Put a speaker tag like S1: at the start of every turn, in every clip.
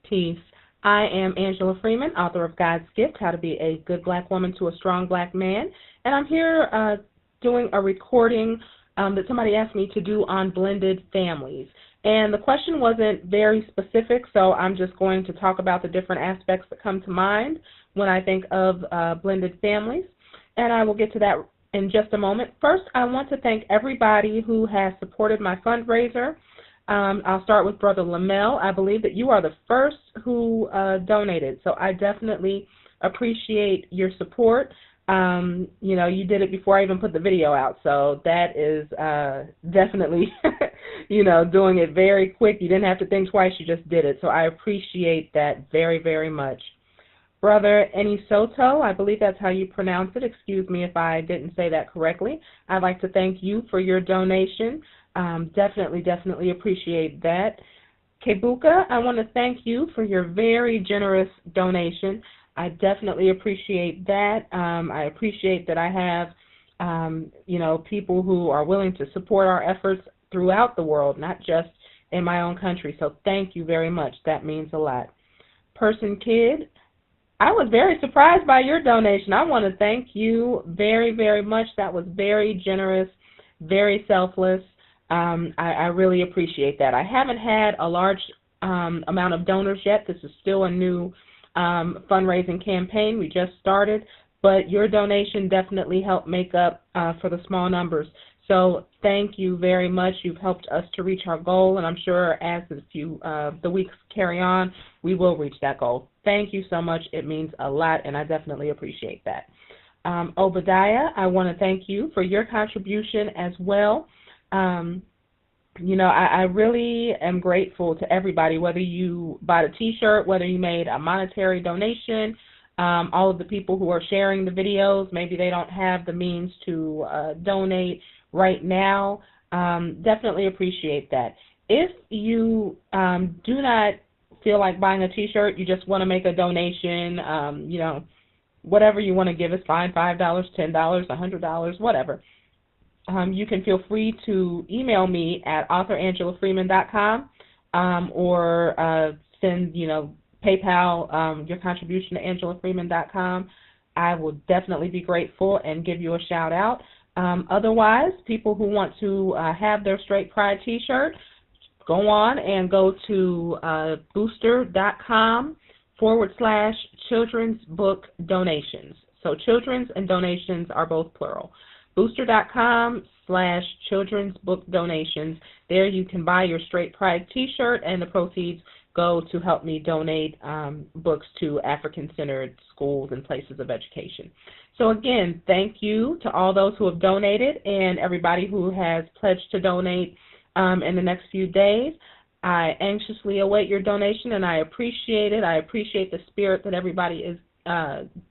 S1: Peace. I am Angela Freeman, author of God's Gift, How to Be a Good Black Woman to a Strong Black Man. And I'm here doing a recording that somebody asked me to do on blended families. And the question wasn't very specific, so I'm just going to talk about the different aspects that come to mind when I think of blended families. And I will get to that in just a moment. First, I want to thank everybody who has supported my fundraiser. I'll start with Brother Lamel. I believe that you are the first who donated, so I definitely appreciate your support. You did it before I even put the video out, so that is definitely, doing it very quick. You didn't have to think twice, you just did it, so I appreciate that very, very much. Brother Eni Soto, I believe that's how you pronounce it. Excuse me if I didn't say that correctly. I'd like to thank you for your donation. Definitely appreciate that. Kebuka, I want to thank you for your very generous donation. I definitely appreciate that. I appreciate that I have, people who are willing to support our efforts throughout the world, not just in my own country. So thank you very much. That means a lot. Person Kid, I was very surprised by your donation. I want to thank you very, very much. That was very generous, very selfless. I really appreciate that. I haven't had a large amount of donors yet. This is still a new fundraising campaign. We just started, but your donation definitely helped make up for the small numbers. So thank you very much. You've helped us to reach our goal, and I'm sure as the weeks carry on, we will reach that goal. Thank you so much. It means a lot, and I definitely appreciate that. Obadiah, I want to thank you for your contribution as well. I really am grateful to everybody, whether you bought a T-shirt, whether you made a monetary donation, all of the people who are sharing the videos. Maybe they don't have the means to donate right now. Definitely appreciate that. If you do not feel like buying a T-shirt, you just want to make a donation, whatever you want to give is fine, $5, $10, $100, whatever. You can feel free to email me at authorangela.freeman.com or send, PayPal your contribution to angelafreeman.com. I will definitely be grateful and give you a shout out. Otherwise, people who want to have their Straight Pride T-shirt, go on and go to booster.com/children's book donations. So children's and donations are both plural. Booster.com/children's book donations. There you can buy your Straight Pride T-shirt, and the proceeds go to help me donate books to African-centered schools and places of education. So again, thank you to all those who have donated and everybody who has pledged to donate in the next few days. I anxiously await your donation, and I appreciate it. I appreciate the spirit that everybody is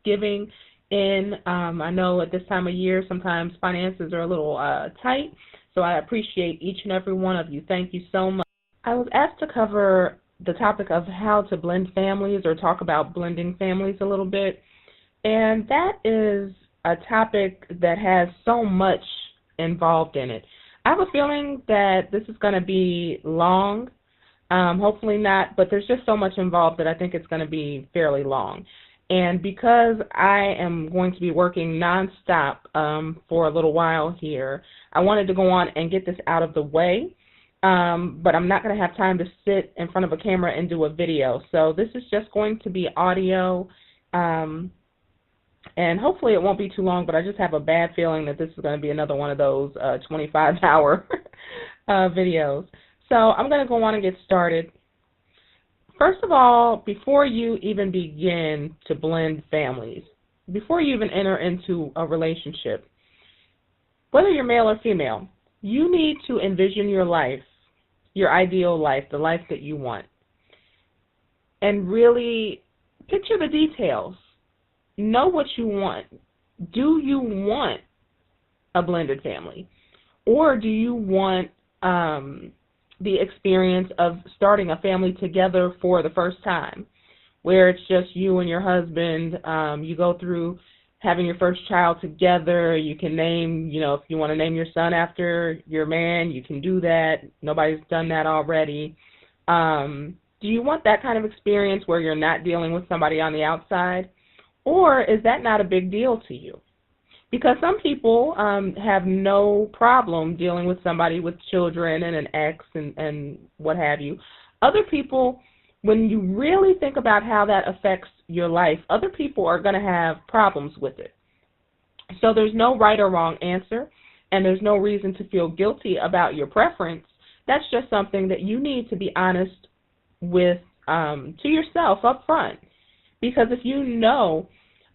S1: giving in. I know at this time of year sometimes finances are a little tight, so I appreciate each and every one of you. Thank you so much. I was asked to cover the topic of how to blend families or talk about blending families a little bit, and that is a topic that has so much involved in it. I have a feeling that this is going to be long, hopefully not, but there's just so much involved that I think it's going to be fairly long. And because I am going to be working nonstop for a little while here, I wanted to go on and get this out of the way, but I'm not going to have time to sit in front of a camera and do a video. So this is just going to be audio, and hopefully it won't be too long, but I just have a bad feeling that this is going to be another one of those 25-hour videos. So I'm going to go on and get started. First of all, before you even begin to blend families, before you even enter into a relationship, whether you're male or female, you need to envision your life, your ideal life, the life that you want, and really picture the details. Know what you want. Do you want a blended family? Or do you want the experience of starting a family together for the first time, where it's just you and your husband? You go through having your first child together. You can name, if you want to name your son after your man, you can do that. Nobody's done that already. Do you want that kind of experience where you're not dealing with somebody on the outside? Or is that not a big deal to you? Because some people have no problem dealing with somebody with children and an ex and what have you. Other people, when you really think about how that affects your life, other people are going to have problems with it. So there's no right or wrong answer, and there's no reason to feel guilty about your preference. That's just something that you need to be honest with to yourself up front. Because if you know,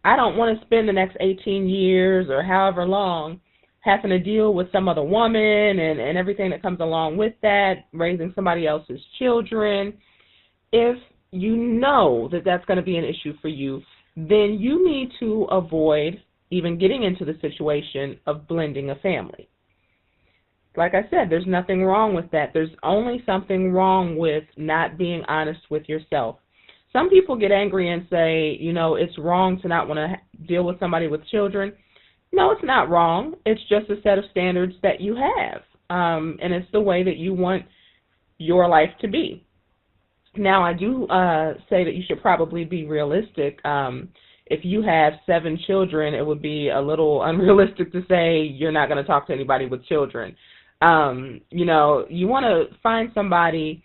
S1: I don't want to spend the next 18 years or however long having to deal with some other woman and everything that comes along with that, raising somebody else's children, if you know that that's going to be an issue for you, then you need to avoid even getting into the situation of blending a family. Like I said, there's nothing wrong with that. There's only something wrong with not being honest with yourself. Some people get angry and say, you know, it's wrong to not want to deal with somebody with children. No, it's not wrong. It's just a set of standards that you have, and it's the way that you want your life to be. Now, I do say that you should probably be realistic. If you have 7 children, it would be a little unrealistic to say you're not going to talk to anybody with children. You know, you want to find somebody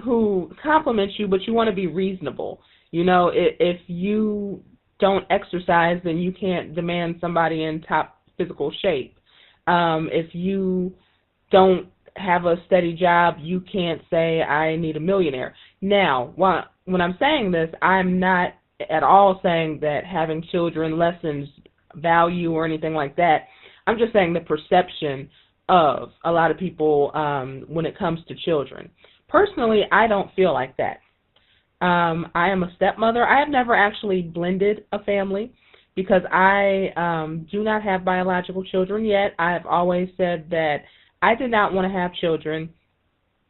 S1: who compliments you, but you want to be reasonable. You know, if you don't exercise, then you can't demand somebody in top physical shape. If you don't have a steady job, you can't say, I need a millionaire. Now, when I'm saying this, I'm not at all saying that having children lessens value or anything like that. I'm just saying the perception of a lot of people when it comes to children. Personally, I don't feel like that. I am a stepmother. I have never actually blended a family because I do not have biological children yet. I have always said that I did not want to have children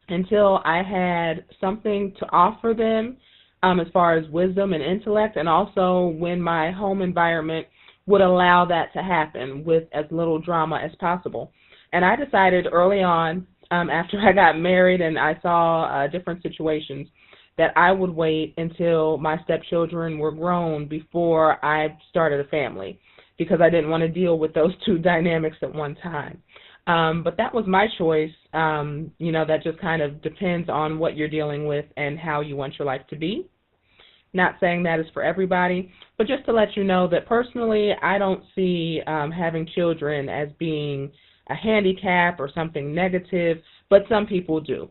S1: until I had something to offer them as far as wisdom and intellect, and also when my home environment would allow that to happen with as little drama as possible. And I decided early on, after I got married and I saw different situations, that I would wait until my stepchildren were grown before I started a family, because I didn't want to deal with those two dynamics at one time. But that was my choice. You know, that just kind of depends on what you're dealing with and how you want your life to be. Not saying that is for everybody, but just to let you know that personally, I don't see having children as being a handicap or something negative, but some people do.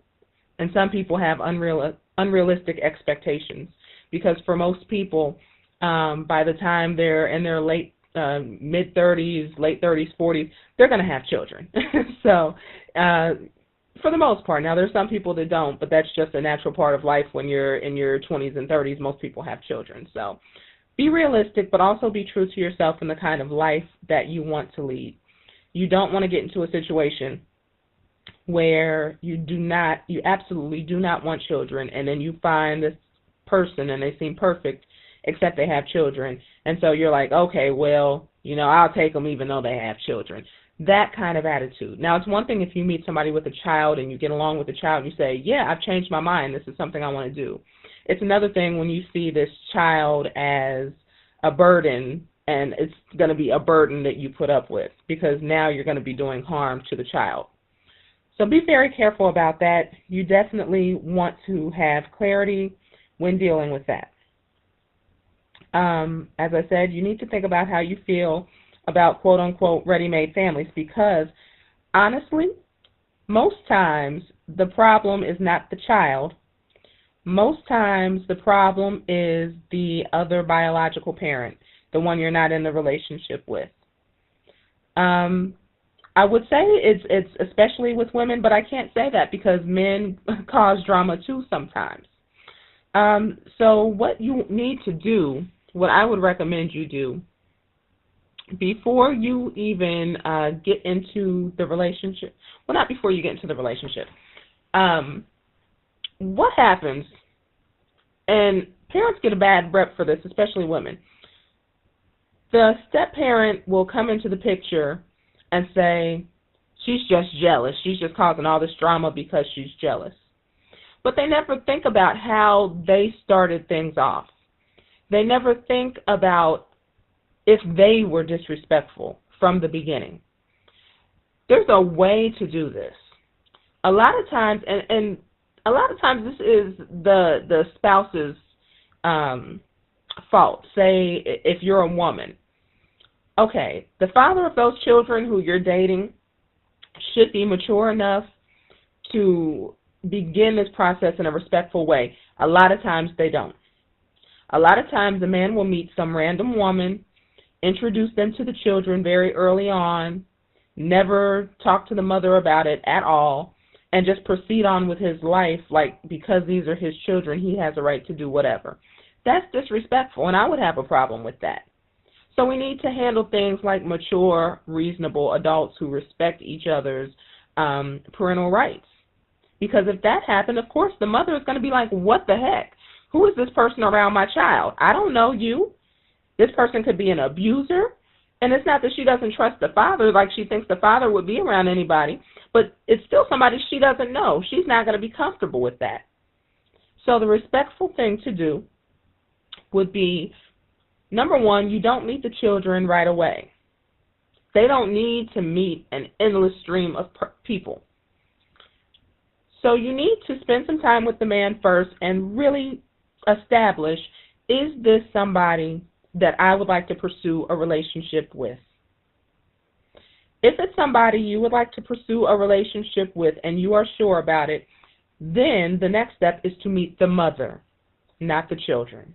S1: And some people have unrealistic expectations, because for most people, by the time they're in their mid-30s, late 30s, 40s, they're going to have children. So for the most part. Now, there's some people that don't, but that's just a natural part of life. When you're in your 20s and 30s, most people have children. So be realistic, but also be true to yourself and the kind of life that you want to lead. You don't want to get into a situation where you absolutely do not want children, and then you find this person and they seem perfect, except they have children. And so you're like, okay, well, you know, I'll take them even though they have children. That kind of attitude. Now, it's one thing if you meet somebody with a child and you get along with the child and you say, yeah, I've changed my mind. This is something I want to do. It's another thing when you see this child as a burden, and it's going to be a burden that you put up with, because now you're going to be doing harm to the child. So be very careful about that. You definitely want to have clarity when dealing with that. As I said, you need to think about how you feel about quote-unquote ready-made families, because honestly, most times the problem is not the child. Most times the problem is the other biological parent, the one you're not in the relationship with. I would say it's especially with women, but I can't say that because men cause drama too sometimes. So what you need to do, what I would recommend you do, before you even get into the relationship, well, not before you get into the relationship, what happens, and parents get a bad rep for this, especially women. The step-parent will come into the picture and say, she's just jealous. She's just causing all this drama because she's jealous. but they never think about how they started things off. They never think about if they were disrespectful from the beginning. There's a way to do this. A lot of times, and a lot of times this is the spouse's fault. Say if you're a woman. Okay, the father of those children who you're dating should be mature enough to begin this process in a respectful way. A lot of times they don't. A lot of times the man will meet some random woman, introduce them to the children very early on, never talk to the mother about it at all, and just proceed on with his life like because these are his children, he has a right to do whatever. That's disrespectful, and I would have a problem with that. So we need to handle things like mature, reasonable adults who respect each other's parental rights. Because if that happened, of course, the mother is going to be like, what the heck? Who is this person around my child? I don't know you. This person could be an abuser. And it's not that she doesn't trust the father, like she thinks the father would be around anybody, but it's still somebody she doesn't know. She's not going to be comfortable with that. So the respectful thing to do would be, number one, you don't meet the children right away. They don't need to meet an endless stream of people. So you need to spend some time with the man first and really establish, is this somebody that I would like to pursue a relationship with? If it's somebody you would like to pursue a relationship with and you are sure about it, then the next step is to meet the mother, not the children.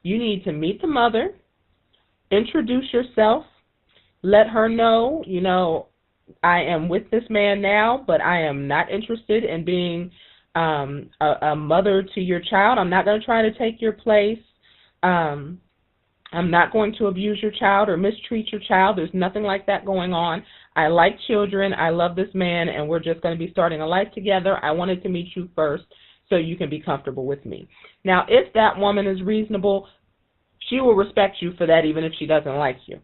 S1: You need to meet the mother, introduce yourself, let her know, I am with this man now, but I am not interested in being a mother to your child. I'm not going to try to take your place. I'm not going to abuse your child or mistreat your child. There's nothing like that going on. I like children. I love this man, and we're just going to be starting a life together. I wanted to meet you first so you can be comfortable with me. Now, if that woman is reasonable, she will respect you for that even if she doesn't like you.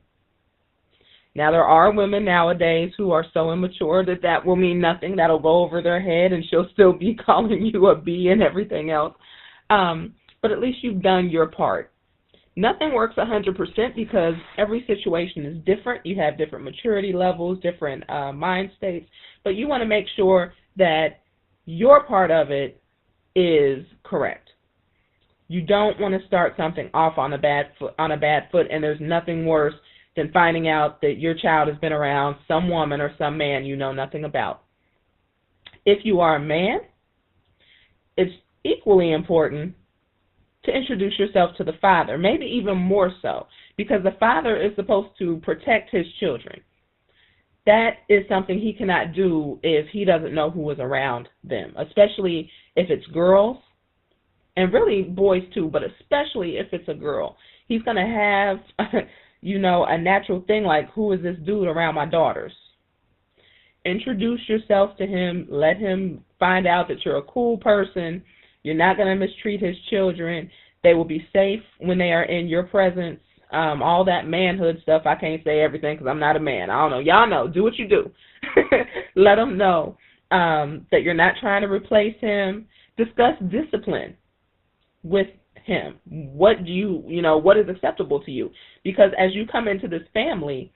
S1: Now, there are women nowadays who are so immature that that will mean nothing. That'll go over their head, and she'll still be calling you a B and everything else. But at least you've done your part. Nothing works 100% because every situation is different. You have different maturity levels, different mind states. But you want to make sure that your part of it is correct. You don't want to start something off on a bad foot, and there's nothing worse than finding out that your child has been around some woman or some man you know nothing about. If you are a man, it's equally important to introduce yourself to the father, maybe even more so, because the father is supposed to protect his children. That is something he cannot do if he doesn't know who is around them, especially if it's girls, and really boys too, but especially if it's a girl. He's going to have a natural thing like, who is this dude around my daughters? Introduce yourself to him. Let him find out that you're a cool person. You're not going to mistreat his children. They will be safe when they are in your presence. All that manhood stuff, I can't say everything because I'm not a man. I don't know. Y'all know. Do what you do. Let them know that you're not trying to replace him. Discuss discipline with him. What is acceptable to you? Because as you come into this family,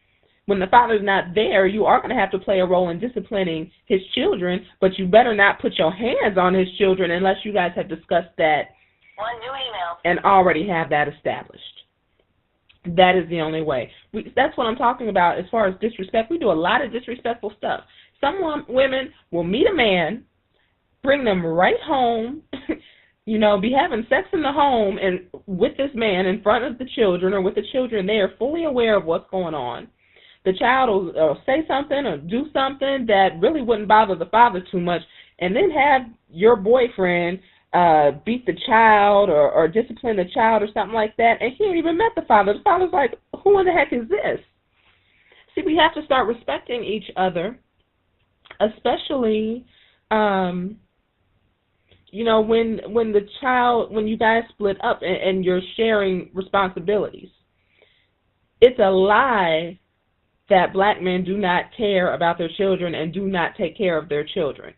S1: when the father's not there, you are going to have to play a role in disciplining his children, but you better not put your hands on his children unless you guys have discussed that and already have that established. That is the only way. That's what I'm talking about as far as disrespect. We do a lot of disrespectful stuff. Some women will meet a man, bring them right home, be having sex in the home and with this man in front of the children or with the children there, fully aware of what's going on. The child will say something or do something that really wouldn't bother the father too much, and then have your boyfriend beat the child or discipline the child or something like that, and he ain't even met the father. The father's like, who in the heck is this? See, we have to start respecting each other, especially when you guys split up and you're sharing responsibilities. It's a lie that black men do not care about their children and do not take care of their children.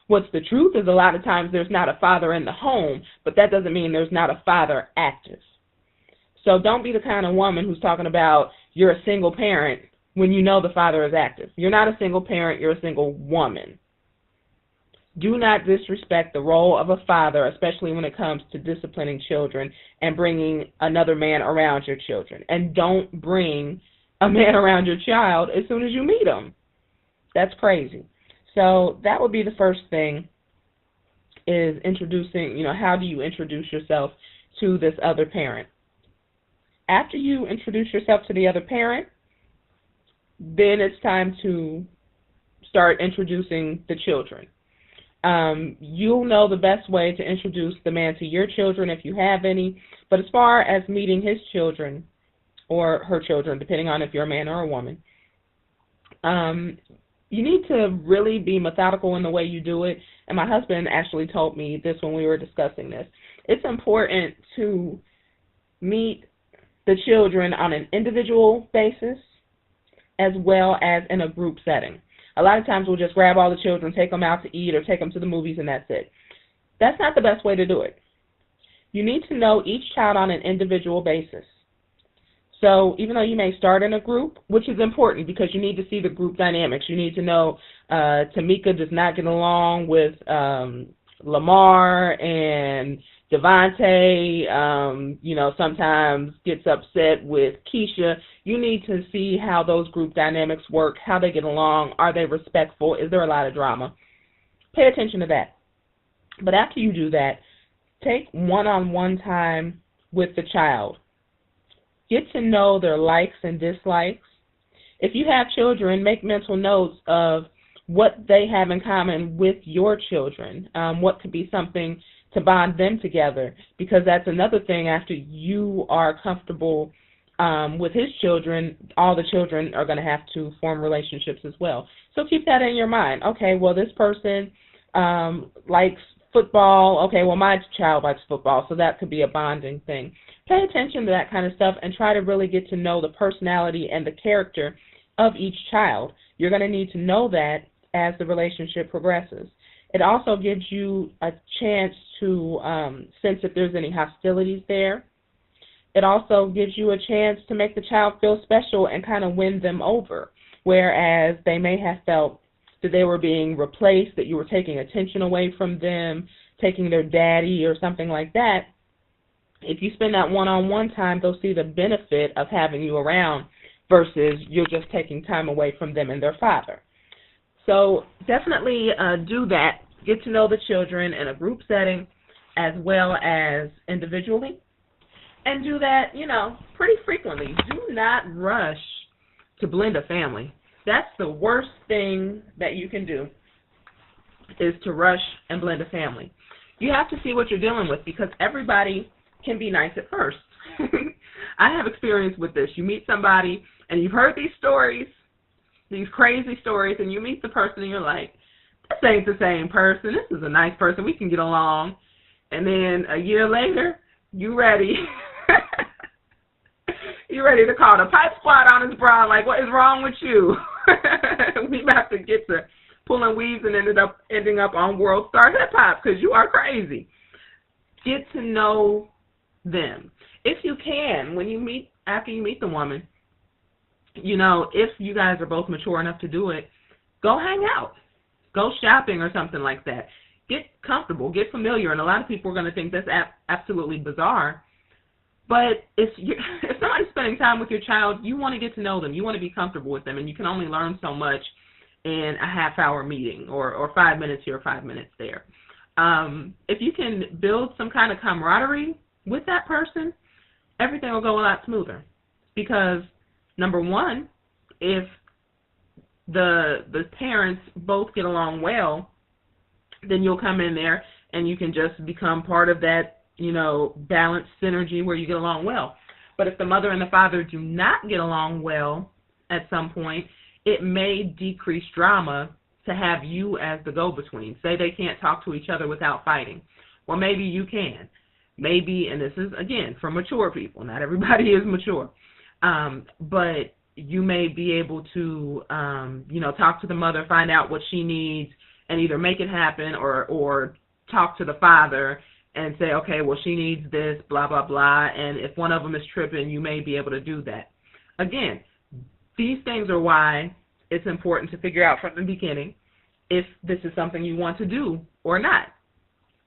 S1: What's the truth is a lot of times there's not a father in the home, but that doesn't mean there's not a father active. So don't be the kind of woman who's talking about you're a single parent when you know the father is active. You're not a single parent, you're a single woman. Do not disrespect the role of a father, especially when it comes to disciplining children and bringing another man around your children. And don't bring a man around your child as soon as you meet him. That's crazy. So that would be the first thing, is introducing, how do you introduce yourself to this other parent? After you introduce yourself to the other parent, then it's time to start introducing the children. You'll know the best way to introduce the man to your children if you have any, but as far as meeting his children or her children, depending on if you're a man or a woman, you need to really be methodical in the way you do it. And my husband actually told me this when we were discussing this. It's important to meet the children on an individual basis as well as in a group setting. A lot of times we'll just grab all the children, take them out to eat or take them to the movies, and that's it. That's not the best way to do it. You need to know each child on an individual basis. So even though you may start in a group, which is important because you need to see the group dynamics. You need to know Tamika does not get along with Lamar, and Devontae, sometimes gets upset with Keisha. You need to see how those group dynamics work, how they get along, are they respectful, is there a lot of drama? Pay attention to that. But after you do that, take one-on-one time with the child. Get to know their likes and dislikes. If you have children, make mental notes of what they have in common with your children, what could be something to bond them together, because that's another thing. After you are comfortable with his children, all the children are going to have to form relationships as well. So keep that in your mind. Okay, well, this person likes football. Okay, well, my child likes football, so that could be a bonding thing. Pay attention to that kind of stuff and try to really get to know the personality and the character of each child. You're going to need to know that as the relationship progresses. It also gives you a chance to sense if there's any hostilities there. It also gives you a chance to make the child feel special and kind of win them over, whereas they may have felt that they were being replaced, that you were taking attention away from them, taking their daddy or something like that. If you spend that one-on-one time, they'll see the benefit of having you around versus you're just taking time away from them and their father. So definitely do that. Get to know the children in a group setting as well as individually. And do that, pretty frequently. Do not rush to blend a family. That's the worst thing that you can do, is to rush and blend a family. You have to see what you're dealing with, because everybody can be nice at first. I have experience with this. You meet somebody and you've heard these stories, these crazy stories, and you meet the person and you're like, this ain't the same person. This is a nice person. We can get along. And then a year later, you ready. You're ready to call the pipe squad on his brow, like, what is wrong with you? We about to get to pulling weaves and ending up on World Star Hip Hop because you are crazy. Get to know them. If you can, after you meet the woman, if you guys are both mature enough to do it, go hang out. Go shopping or something like that. Get comfortable, get familiar, and a lot of people are going to think that's absolutely bizarre. But if somebody's spending time with your child, you want to get to know them. You want to be comfortable with them, and you can only learn so much in a half-hour meeting or 5 minutes here, 5 minutes there. If you can build some kind of camaraderie with that person, everything will go a lot smoother. Because, number one, if the parents both get along well, then you'll come in there and you can just become part of that, balanced synergy where you get along well. But if the mother and the father do not get along well at some point, it may decrease drama to have you as the go-between. Say they can't talk to each other without fighting. Well, maybe you can. Maybe, and this is, again, for mature people. Not everybody is mature. But you may be able to, talk to the mother, find out what she needs, and either make it happen or talk to the father and say, okay, well, she needs this, blah, blah, blah, and if one of them is tripping, you may be able to do that. Again, these things are why it's important to figure out from the beginning if this is something you want to do or not.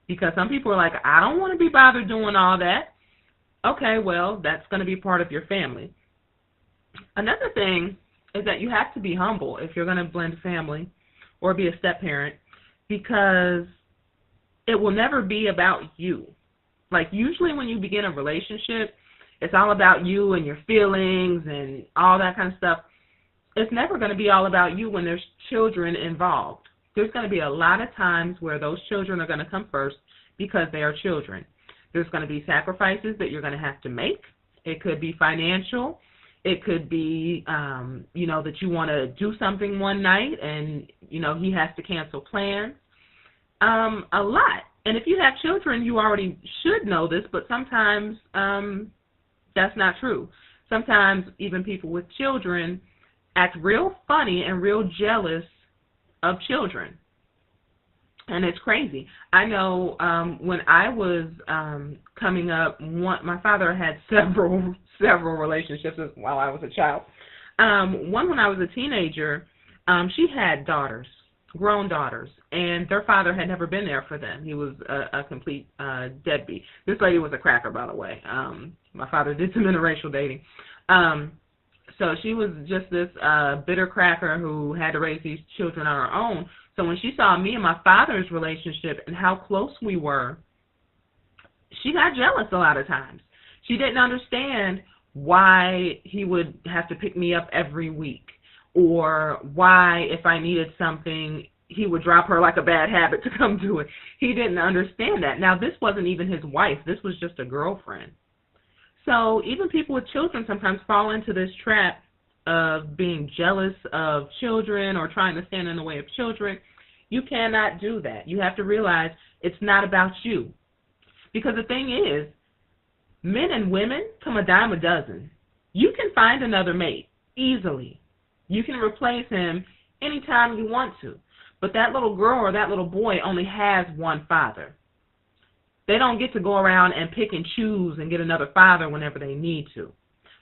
S1: Because some people are like, I don't want to be bothered doing all that. Okay, well, that's going to be part of your family. Another thing is that you have to be humble if you're going to blend family or be a step-parent, because it will never be about you. Like, usually when you begin a relationship, it's all about you and your feelings and all that kind of stuff. It's never going to be all about you when there's children involved. There's going to be a lot of times where those children are going to come first because they are children. There's going to be sacrifices that you're going to have to make. It could be financial. It could be, that you want to do something one night and, he has to cancel plans. A lot. And if you have children, you already should know this, but sometimes that's not true. Sometimes even people with children act real funny and real jealous of children. And it's crazy. I know when I was coming up, my father had several relationships while I was a child. One when I was a teenager, she had daughters, grown daughters, and their father had never been there for them. He was a complete deadbeat. This lady was a cracker, by the way. My father did some interracial dating. So she was just this bitter cracker who had to raise these children on her own. So when she saw me and my father's relationship and how close we were, she got jealous a lot of times. She didn't understand why he would have to pick me up every week, or why if I needed something, he would drop her like a bad habit to come do it. He didn't understand that. Now, this wasn't even his wife. This was just a girlfriend. So even people with children sometimes fall into this trap of being jealous of children or trying to stand in the way of children. You cannot do that. You have to realize it's not about you. Because the thing is, men and women come a dime a dozen. You can find another mate easily. You can replace him anytime you want to. But that little girl or that little boy only has one father. They don't get to go around and pick and choose and get another father whenever they need to.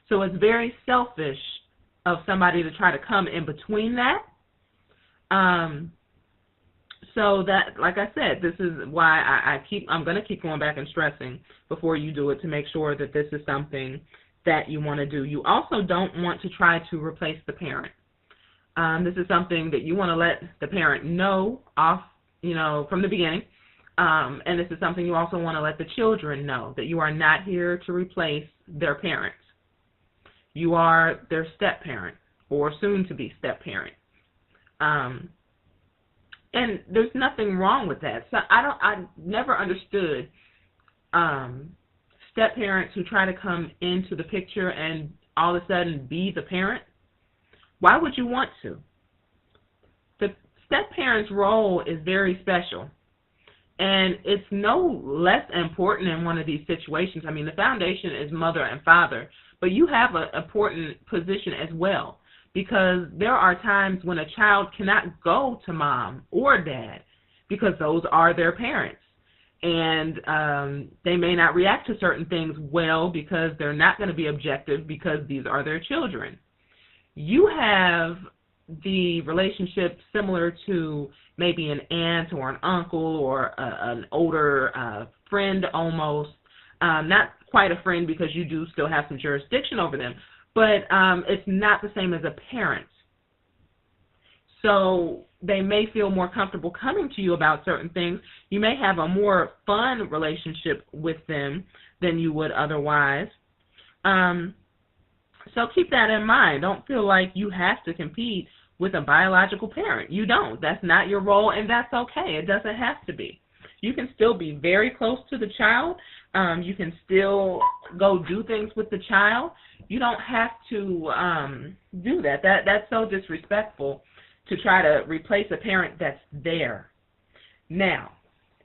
S1: So it's very selfish of somebody to try to come in between that. So that, like I said, this is why I'm going to keep going back and stressing before you do it, to make sure that this is something that you want to do. You also don't want to try to replace the parent. This is something that you want to let the parent know from the beginning. And this is something you also want to let the children know, that you are not here to replace their parents. You are their step-parent or soon-to-be step-parent. And there's nothing wrong with that. So I never understood step-parents who try to come into the picture and all of a sudden be the parent. Why would you want to? The step-parent's role is very special. And it's no less important in one of these situations. I mean, the foundation is mother and father, but you have an important position as well, because there are times when a child cannot go to mom or dad because those are their parents. And they may not react to certain things well because they're not going to be objective because these are their children. You have the relationship similar to maybe an aunt or an uncle or an older friend almost. Not quite a friend because you do still have some jurisdiction over them, but it's not the same as a parent. So they may feel more comfortable coming to you about certain things. You may have a more fun relationship with them than you would otherwise. So keep that in mind. Don't feel like you have to compete with a biological parent. You don't. That's not your role, and that's okay. It doesn't have to be. You can still be very close to the child. You can still go do things with the child. You don't have to do that. That's so disrespectful to try to replace a parent that's there. Now,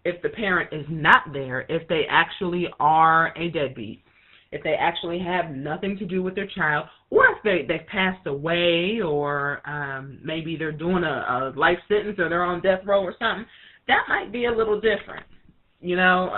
S1: if the parent is not there, if they actually are a deadbeat, if they actually have nothing to do with their child, or if they've passed away, or maybe they're doing a life sentence or they're on death row or something, that might be a little different. You know,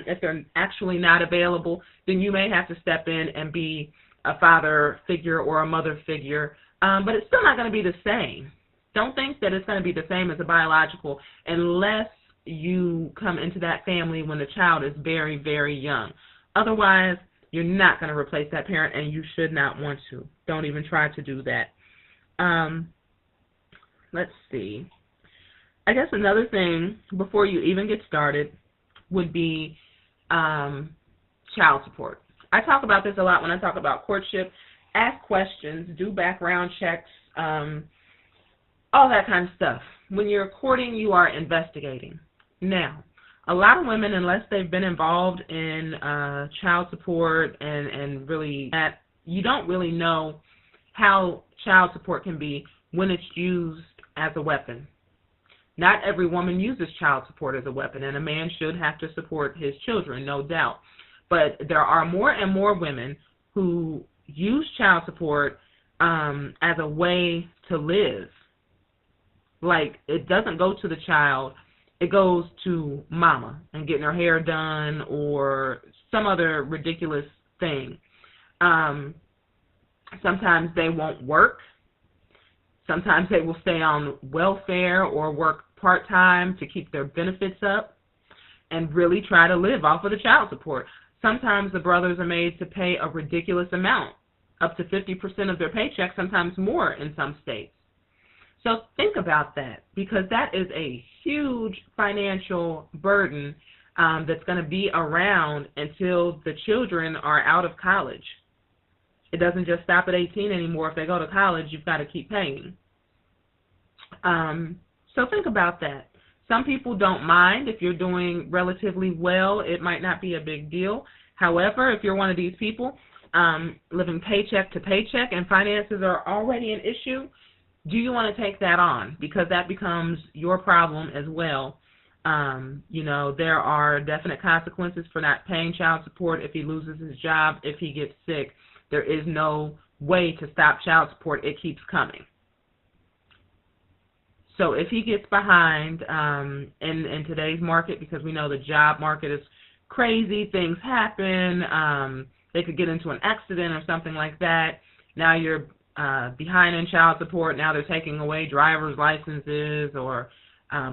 S1: if they're actually not available, then you may have to step in and be a father figure or a mother figure, but it's still not going to be the same. Don't think that it's going to be the same as a biological unless you come into that family when the child is very, very young. Otherwise, you're not going to replace that parent, and you should not want to. Don't even try to do that. Let's see. I guess another thing before you even get started would be child support. I talk about this a lot when I talk about courtship. Ask questions, do background checks, all that kind of stuff. When you're courting, you are investigating. Now, a lot of women, unless they've been involved in child support and really that, you don't really know how child support can be when it's used as a weapon. Not every woman uses child support as a weapon, and a man should have to support his children, no doubt. But there are more and more women who use child support as a way to live. Like, it doesn't go to the child, it goes to mama and getting her hair done or some other ridiculous thing. Sometimes they won't work. Sometimes they will stay on welfare or work part-time to keep their benefits up and really try to live off of the child support. Sometimes the brothers are made to pay a ridiculous amount, up to 50% of their paycheck, sometimes more in some states. So think about that, because that is a huge financial burden that's going to be around until the children are out of college. It doesn't just stop at 18 anymore. If they go to college, you've got to keep paying. So think about that. Some people don't mind. If you're doing relatively well, it might not be a big deal. However, if you're one of these people living paycheck to paycheck and finances are already an issue, do you want to take that on? Because that becomes your problem as well. You know, there are definite consequences for not paying child support if he loses his job, if he gets sick. There is no way to stop child support. It keeps coming. So if he gets behind in today's market, because we know the job market is crazy, things happen, they could get into an accident or something like that. Now you're behind in child support. Now they're taking away driver's licenses or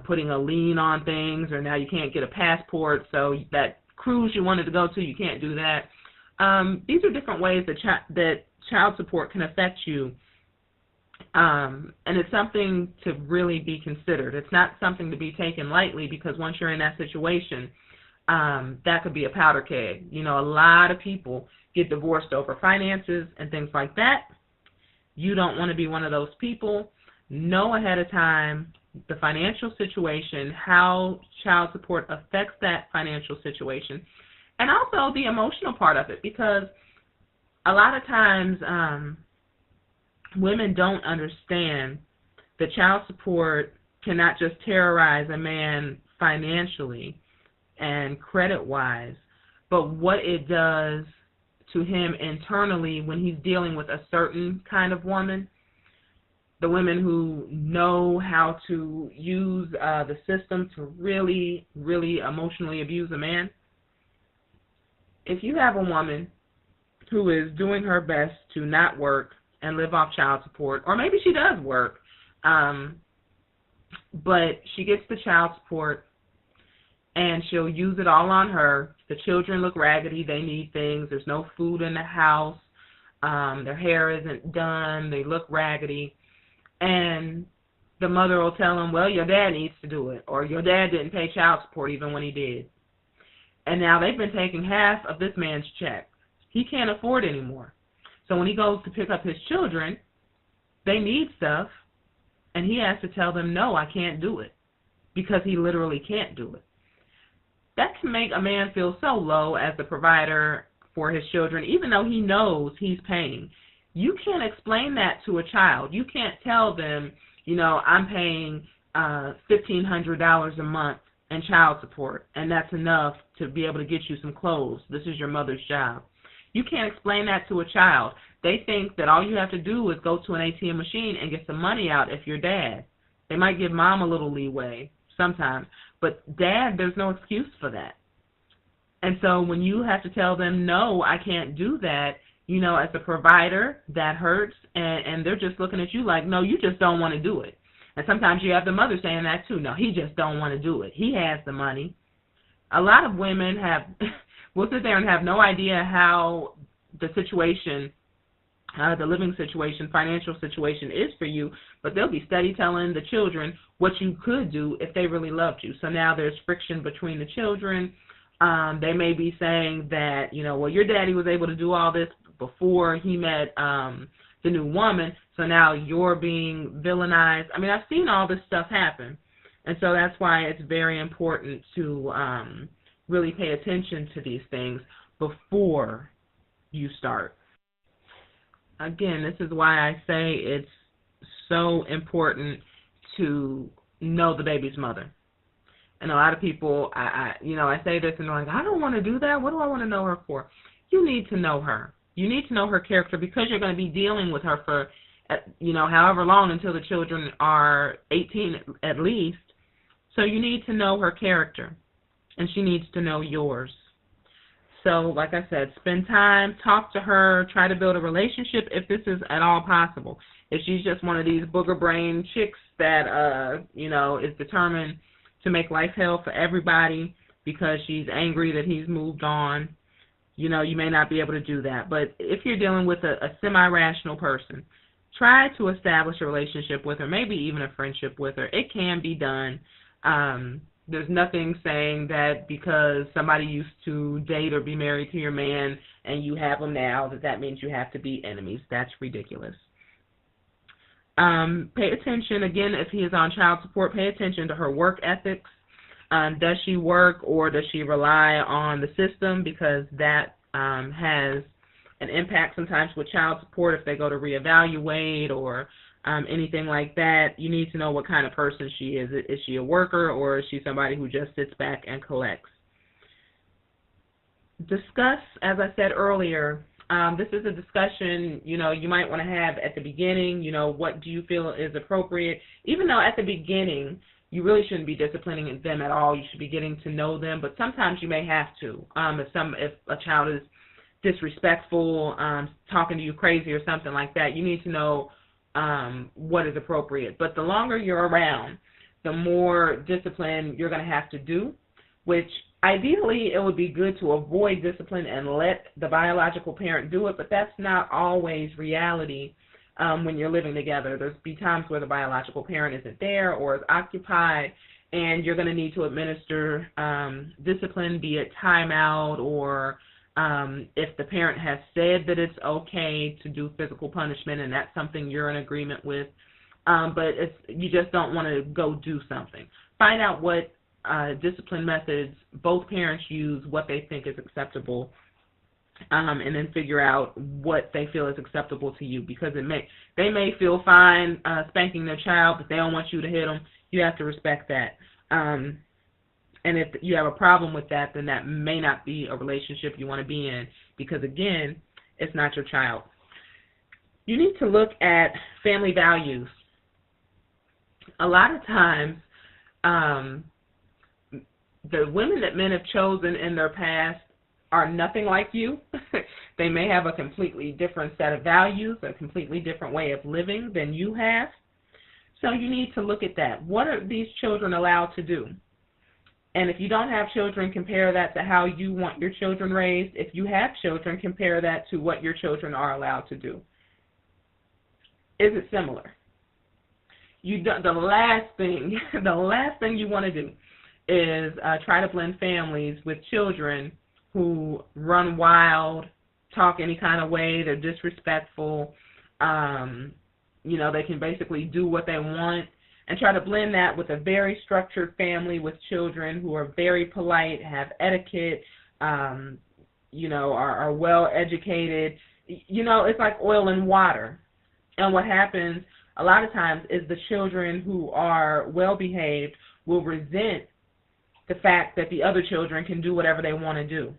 S1: putting a lien on things, or now you can't get a passport, so that cruise you wanted to go to, you can't do that. These are different ways that child support can affect you. And it's something to really be considered. It's not something to be taken lightly, because once you're in that situation, that could be a powder keg. You know, a lot of people get divorced over finances and things like that. You don't want to be one of those people. Know ahead of time the financial situation, how child support affects that financial situation, and also the emotional part of it, because a lot of times women don't understand that child support cannot just terrorize a man financially and credit-wise, but what it does to him internally when he's dealing with a certain kind of woman. The women who know how to use the system to really, really emotionally abuse a man. If you have a woman who is doing her best to not work and live off child support, or maybe she does work, but she gets the child support and she'll use it all on her. The children look raggedy, they need things, there's no food in the house, their hair isn't done, they look raggedy, and the mother will tell them, well, your dad needs to do it, or your dad didn't pay child support even when he did. And now they've been taking half of this man's check. He can't afford anymore. So when he goes to pick up his children, they need stuff, and he has to tell them, no, I can't do it, because he literally can't do it. That can make a man feel so low as the provider for his children, even though he knows he's paying. You can't explain that to a child. You can't tell them, you know, I'm paying $1,500 a month in child support, and that's enough to be able to get you some clothes. This is your mother's job. You can't explain that to a child. They think that all you have to do is go to an ATM machine and get some money out if you're dad. They might give mom a little leeway sometimes, but dad, there's no excuse for that. And so when you have to tell them, no, I can't do that, as a provider, that hurts, and they're just looking at you like, no, you just don't want to do it. And sometimes you have the mother saying that too. No, he just don't want to do it. He has the money. A lot of women will sit there and have no idea how the situation, the living situation, financial situation is for you, but they'll be steady telling the children what you could do if they really loved you. So now there's friction between the children. They may be saying that, well, your daddy was able to do all this before he met the new woman, so now you're being villainized. I mean, I've seen all this stuff happen, and so that's why it's very important to really pay attention to these things before you start. Again, this is why I say it's so important to know the baby's mother. And a lot of people, I say this and they're like, I don't want to do that. What do I want to know her for? You need to know her. You need to know her character because you're going to be dealing with her for, however long until the children are 18 at least. So you need to know her character, and she needs to know yours. So, like I said, spend time, talk to her, try to build a relationship if this is at all possible. If she's just one of these booger brain chicks that, is determined to make life hell for everybody because she's angry that he's moved on, you may not be able to do that. But if you're dealing with a semi-rational person, try to establish a relationship with her, maybe even a friendship with her. It can be done. There's nothing saying that because somebody used to date or be married to your man and you have him now, that means you have to be enemies. That's ridiculous. Pay attention, again, if he is on child support, pay attention to her work ethics. Does she work or does she rely on the system? Because that has an impact sometimes with child support if they go to reevaluate or anything like that. You need to know what kind of person she is. Is she a worker or is she somebody who just sits back and collects? Discuss, as I said earlier, this is a discussion, you might want to have at the beginning, what do you feel is appropriate, even though at the beginning you really shouldn't be disciplining them at all. You should be getting to know them, but sometimes you may have to. If a child is disrespectful, talking to you crazy or something like that, you need to know what is appropriate. But the longer you're around, the more discipline you're going to have to do, which ideally it would be good to avoid discipline and let the biological parent do it, but that's not always reality. When you're living together, there's be times where the biological parent isn't there or is occupied, and you're going to need to administer discipline, be it timeout or if the parent has said that it's okay to do physical punishment and that's something you're in agreement with, but you just don't want to go do something. Find out what discipline methods both parents use, what they think is acceptable, and then figure out what they feel is acceptable to you, because they may feel fine spanking their child, but they don't want you to hit them. You have to respect that. And if you have a problem with that, then that may not be a relationship you want to be in, because, again, it's not your child. You need to look at family values. A lot of times, the women that men have chosen in their past are nothing like you. They may have a completely different set of values, a completely different way of living than you have. So you need to look at that. What are these children allowed to do? And if you don't have children, compare that to how you want your children raised. If you have children, compare that to what your children are allowed to do. Is it similar? The last thing you want to do is try to blend families with children who run wild, talk any kind of way, they're disrespectful, they can basically do what they want, and try to blend that with a very structured family with children who are very polite, have etiquette, are well educated. It's like oil and water. And what happens a lot of times is the children who are well behaved will resent the fact that the other children can do whatever they want to do.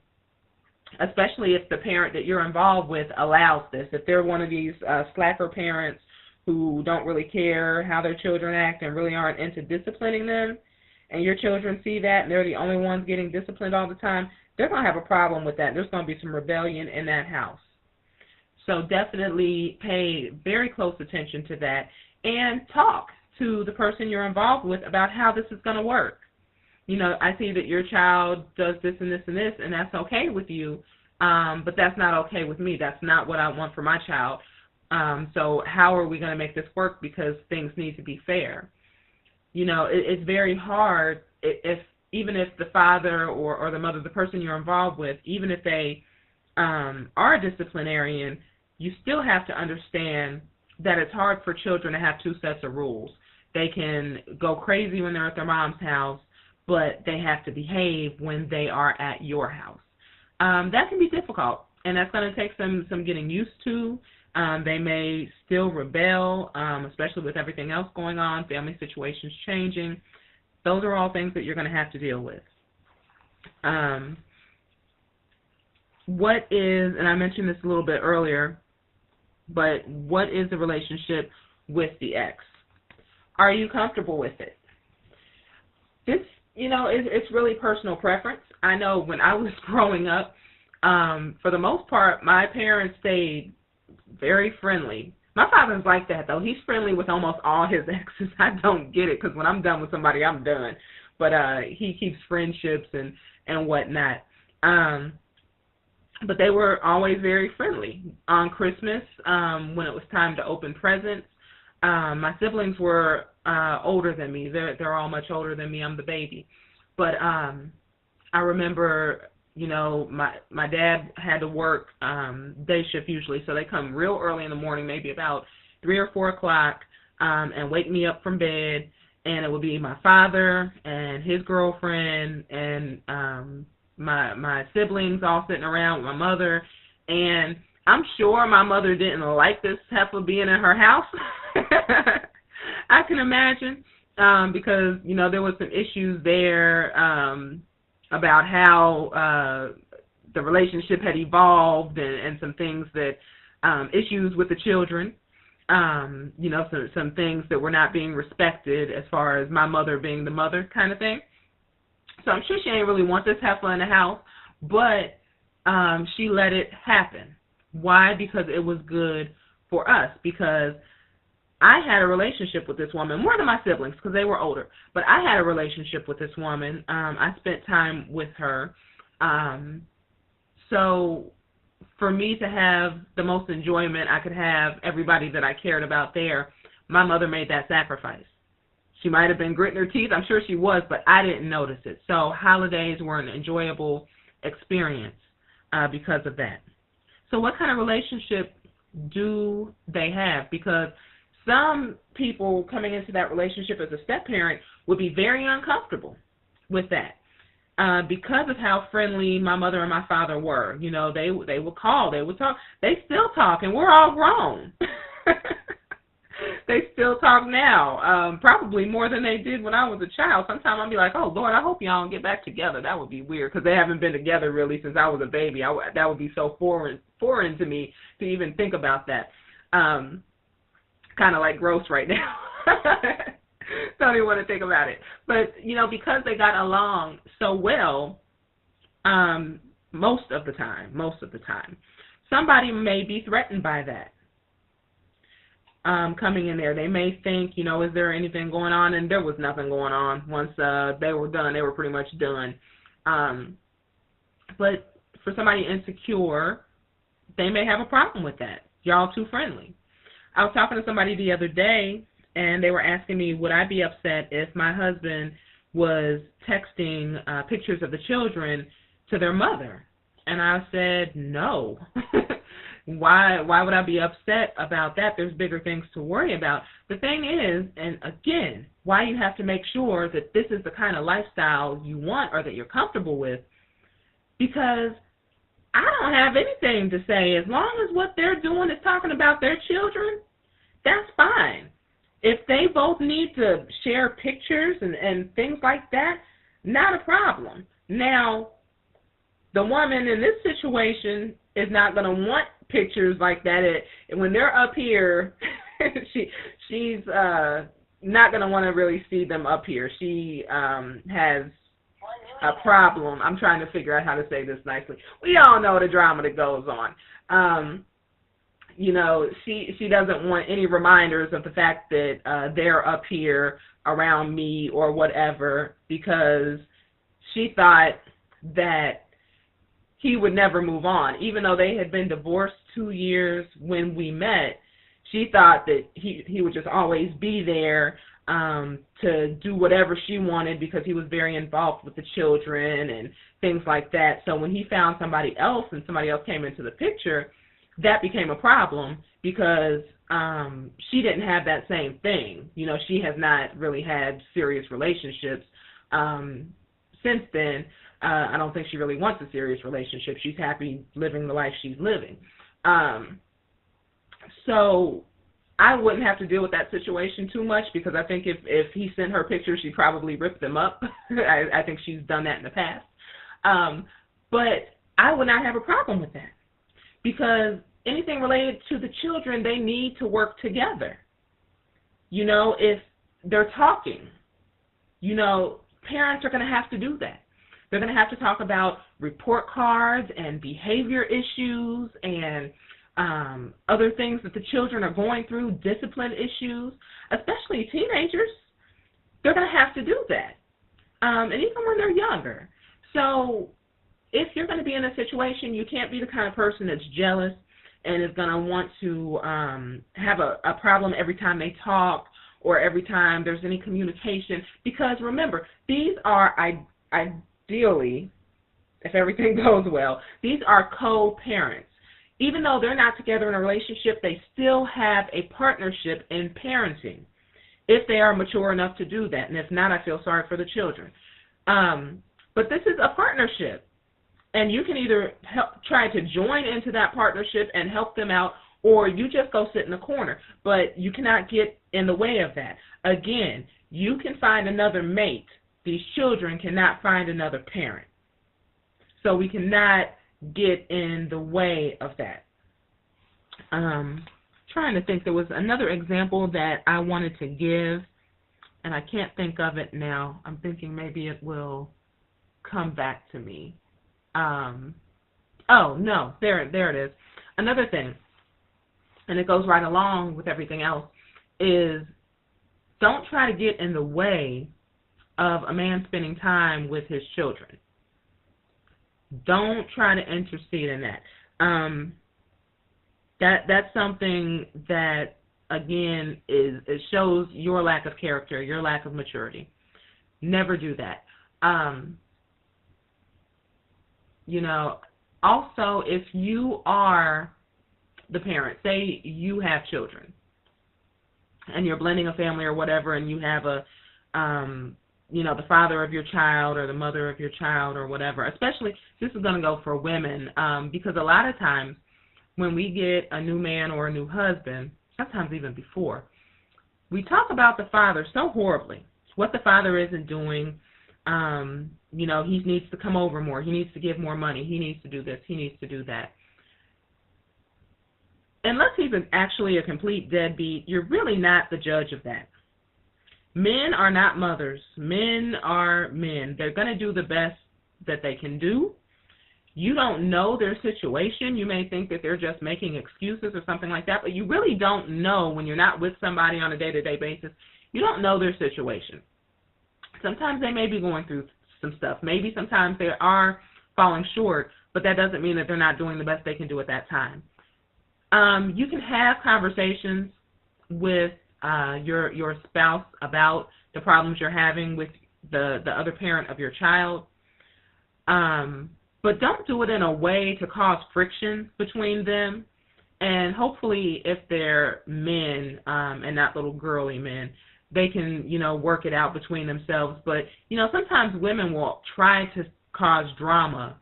S1: especially if the parent that you're involved with allows this. If they're one of these slacker parents who don't really care how their children act and really aren't into disciplining them, and your children see that and they're the only ones getting disciplined all the time, they're going to have a problem with that. There's going to be some rebellion in that house. So definitely pay very close attention to that and talk to the person you're involved with about how this is going to work. You know, I see that your child does this and this and this, and that's okay with you, but that's not okay with me. That's not what I want for my child. So how are we going to make this work, because things need to be fair? You know, it's very hard even if the father or the mother, the person you're involved with, even if they are a disciplinarian, you still have to understand that it's hard for children to have two sets of rules. They can go crazy when they're at their mom's house, but they have to behave when they are at your house. That can be difficult, and that's going to take some getting used to. They may still rebel, especially with everything else going on, family situations changing. Those are all things that you're going to have to deal with. What is, and I mentioned this a little bit earlier, but what is the relationship with the ex? Are you comfortable with it? This, you know, it's really personal preference. I know when I was growing up, for the most part, my parents stayed very friendly. My father's like that, though. He's friendly with almost all his exes. I don't get it, because when I'm done with somebody, I'm done. But he keeps friendships and whatnot. But they were always very friendly. On Christmas, when it was time to open presents, my siblings were older than me. They're all much older than me. I'm the baby. But I remember, you know, my dad had to work day shift usually, so they come real early in the morning, maybe about 3 or 4 o'clock, and wake me up from bed, and it would be my father and his girlfriend and my siblings all sitting around with my mother, and I'm sure my mother didn't like this heifer being in her house. I can imagine, because, you know, there was some issues there about how the relationship had evolved and some things that, issues with the children, you know, some things that were not being respected as far as my mother being the mother kind of thing. So I'm sure she didn't really want this heifer in the house, but she let it happen. Why? Because it was good for us, because I had a relationship with this woman, more than my siblings because they were older, but I had a relationship with this woman. I spent time with her. So for me to have the most enjoyment I could have, everybody that I cared about there, my mother made that sacrifice. She might have been gritting her teeth. I'm sure she was, but I didn't notice it. So holidays were an enjoyable experience because of that. So what kind of relationship do they have? Because some people coming into that relationship as a step-parent would be very uncomfortable with that because of how friendly my mother and my father were. You know, they would call, they would talk. They still talk, and we're all grown. They still talk now, probably more than they did when I was a child. Sometimes I'll be like, oh, Lord, I hope y'all don't get back together. That would be weird, because they haven't been together really since I was a baby. That would be so foreign to me to even think about that. Kind of like gross right now. Don't even want to think about it. But, you know, because they got along so well, most of the time, somebody may be threatened by that. Coming in there, they may think, you know, is there anything going on? And there was nothing going on. Once they were done, they were pretty much done. But for somebody insecure, they may have a problem with that. Y'all too friendly. I was talking to somebody the other day, and they were asking me, would I be upset if my husband was texting pictures of the children to their mother? And I said, no. Why would I be upset about that? There's bigger things to worry about. The thing is, and again, why you have to make sure that this is the kind of lifestyle you want or that you're comfortable with, because I don't have anything to say. As long as what they're doing is talking about their children, that's fine. If they both need to share pictures and things like that, not a problem. Now, the woman in this situation is not going to want pictures like that. When they're up here, she's not going to want to really see them up here. She has a problem. I'm trying to figure out how to say this nicely. We all know the drama that goes on. You know, she doesn't want any reminders of the fact that they're up here around me or whatever, because she thought that he would never move on. Even though they had been divorced 2 years when we met, she thought that he would just always be there to do whatever she wanted, because he was very involved with the children and things like that. So when he found somebody else and somebody else came into the picture, that became a problem, because she didn't have that same thing. You know, she has not really had serious relationships since then. I don't think she really wants a serious relationship. She's happy living the life she's living. So I wouldn't have to deal with that situation too much, because I think if he sent her pictures, she'd probably rip them up. I think she's done that in the past. But I would not have a problem with that, because anything related to the children, they need to work together. You know, if they're talking, you know, parents are going to have to do that. They're going to have to talk about report cards and behavior issues and other things that the children are going through, discipline issues, especially teenagers. They're going to have to do that, and even when they're younger. So if you're going to be in a situation, you can't be the kind of person that's jealous and is going to want to have a problem every time they talk or every time there's any communication. Because remember, these are ideally, if everything goes well, these are co-parents. Even though they're not together in a relationship, they still have a partnership in parenting, if they are mature enough to do that. And if not, I feel sorry for the children. But this is a partnership. And you can either try to join into that partnership and help them out, or you just go sit in the corner. But you cannot get in the way of that. Again, you can find another mate. These children cannot find another parent. So we cannot get in the way of that. Trying to think, there was another example that I wanted to give, and I can't think of it now. I'm thinking maybe it will come back to me. Oh, no, there it is. Another thing, and it goes right along with everything else, is don't try to get in the way of a man spending time with his children. Don't try to intercede in that. That's something that, again, it shows your lack of character, your lack of maturity. Never do that. You know, also, if you are the parent, say you have children, and you're blending a family or whatever, and you have the father of your child or the mother of your child or whatever. Especially, this is going to go for women, because a lot of times when we get a new man or a new husband, sometimes even before, we talk about the father so horribly, what the father isn't doing. He needs to come over more. He needs to give more money. He needs to do this. He needs to do that. Unless he's actually a complete deadbeat, you're really not the judge of that. Men are not mothers. Men are men. They're going to do the best that they can do. You don't know their situation. You may think that they're just making excuses or something like that, but you really don't know when you're not with somebody on a day-to-day basis. You don't know their situation. Sometimes they may be going through some stuff. Maybe sometimes they are falling short, but that doesn't mean that they're not doing the best they can do at that time. You can have conversations with your spouse about the problems you're having with the other parent of your child, but don't do it in a way to cause friction between them. And hopefully, if they're men and not little girly men, they can, work it out between themselves. But, sometimes women will try to cause drama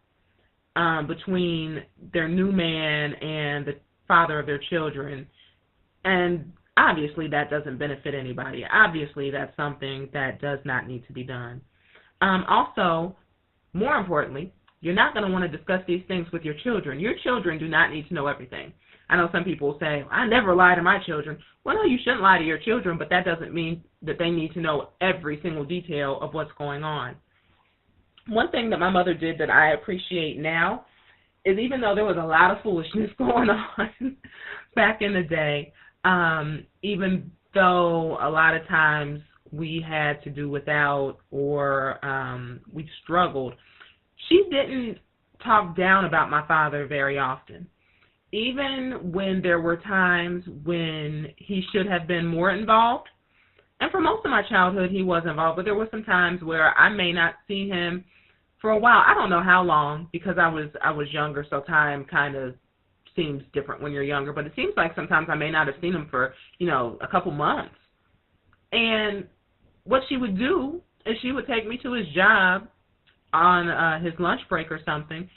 S1: between their new man and the father of their children. And obviously that doesn't benefit anybody. Obviously that's something that does not need to be done. Also, more importantly, You're not going to want to discuss these things with your children. Your children do not need to know everything. I know some people say, I never lie to my children. Well, no, you shouldn't lie to your children, but that doesn't mean that they need to know every single detail of what's going on. One thing that my mother did that I appreciate now is, even though there was a lot of foolishness going on back in the day, even though a lot of times we had to do without, or we struggled, she didn't talk down about my father very often. Even when there were times when he should have been more involved, and for most of my childhood he was involved, but there were some times where I may not see him for a while. I don't know how long, because I was younger, so time kind of seems different when you're younger, but it seems like sometimes I may not have seen him for, a couple months. And what she would do is she would take me to his job on his lunch break or something,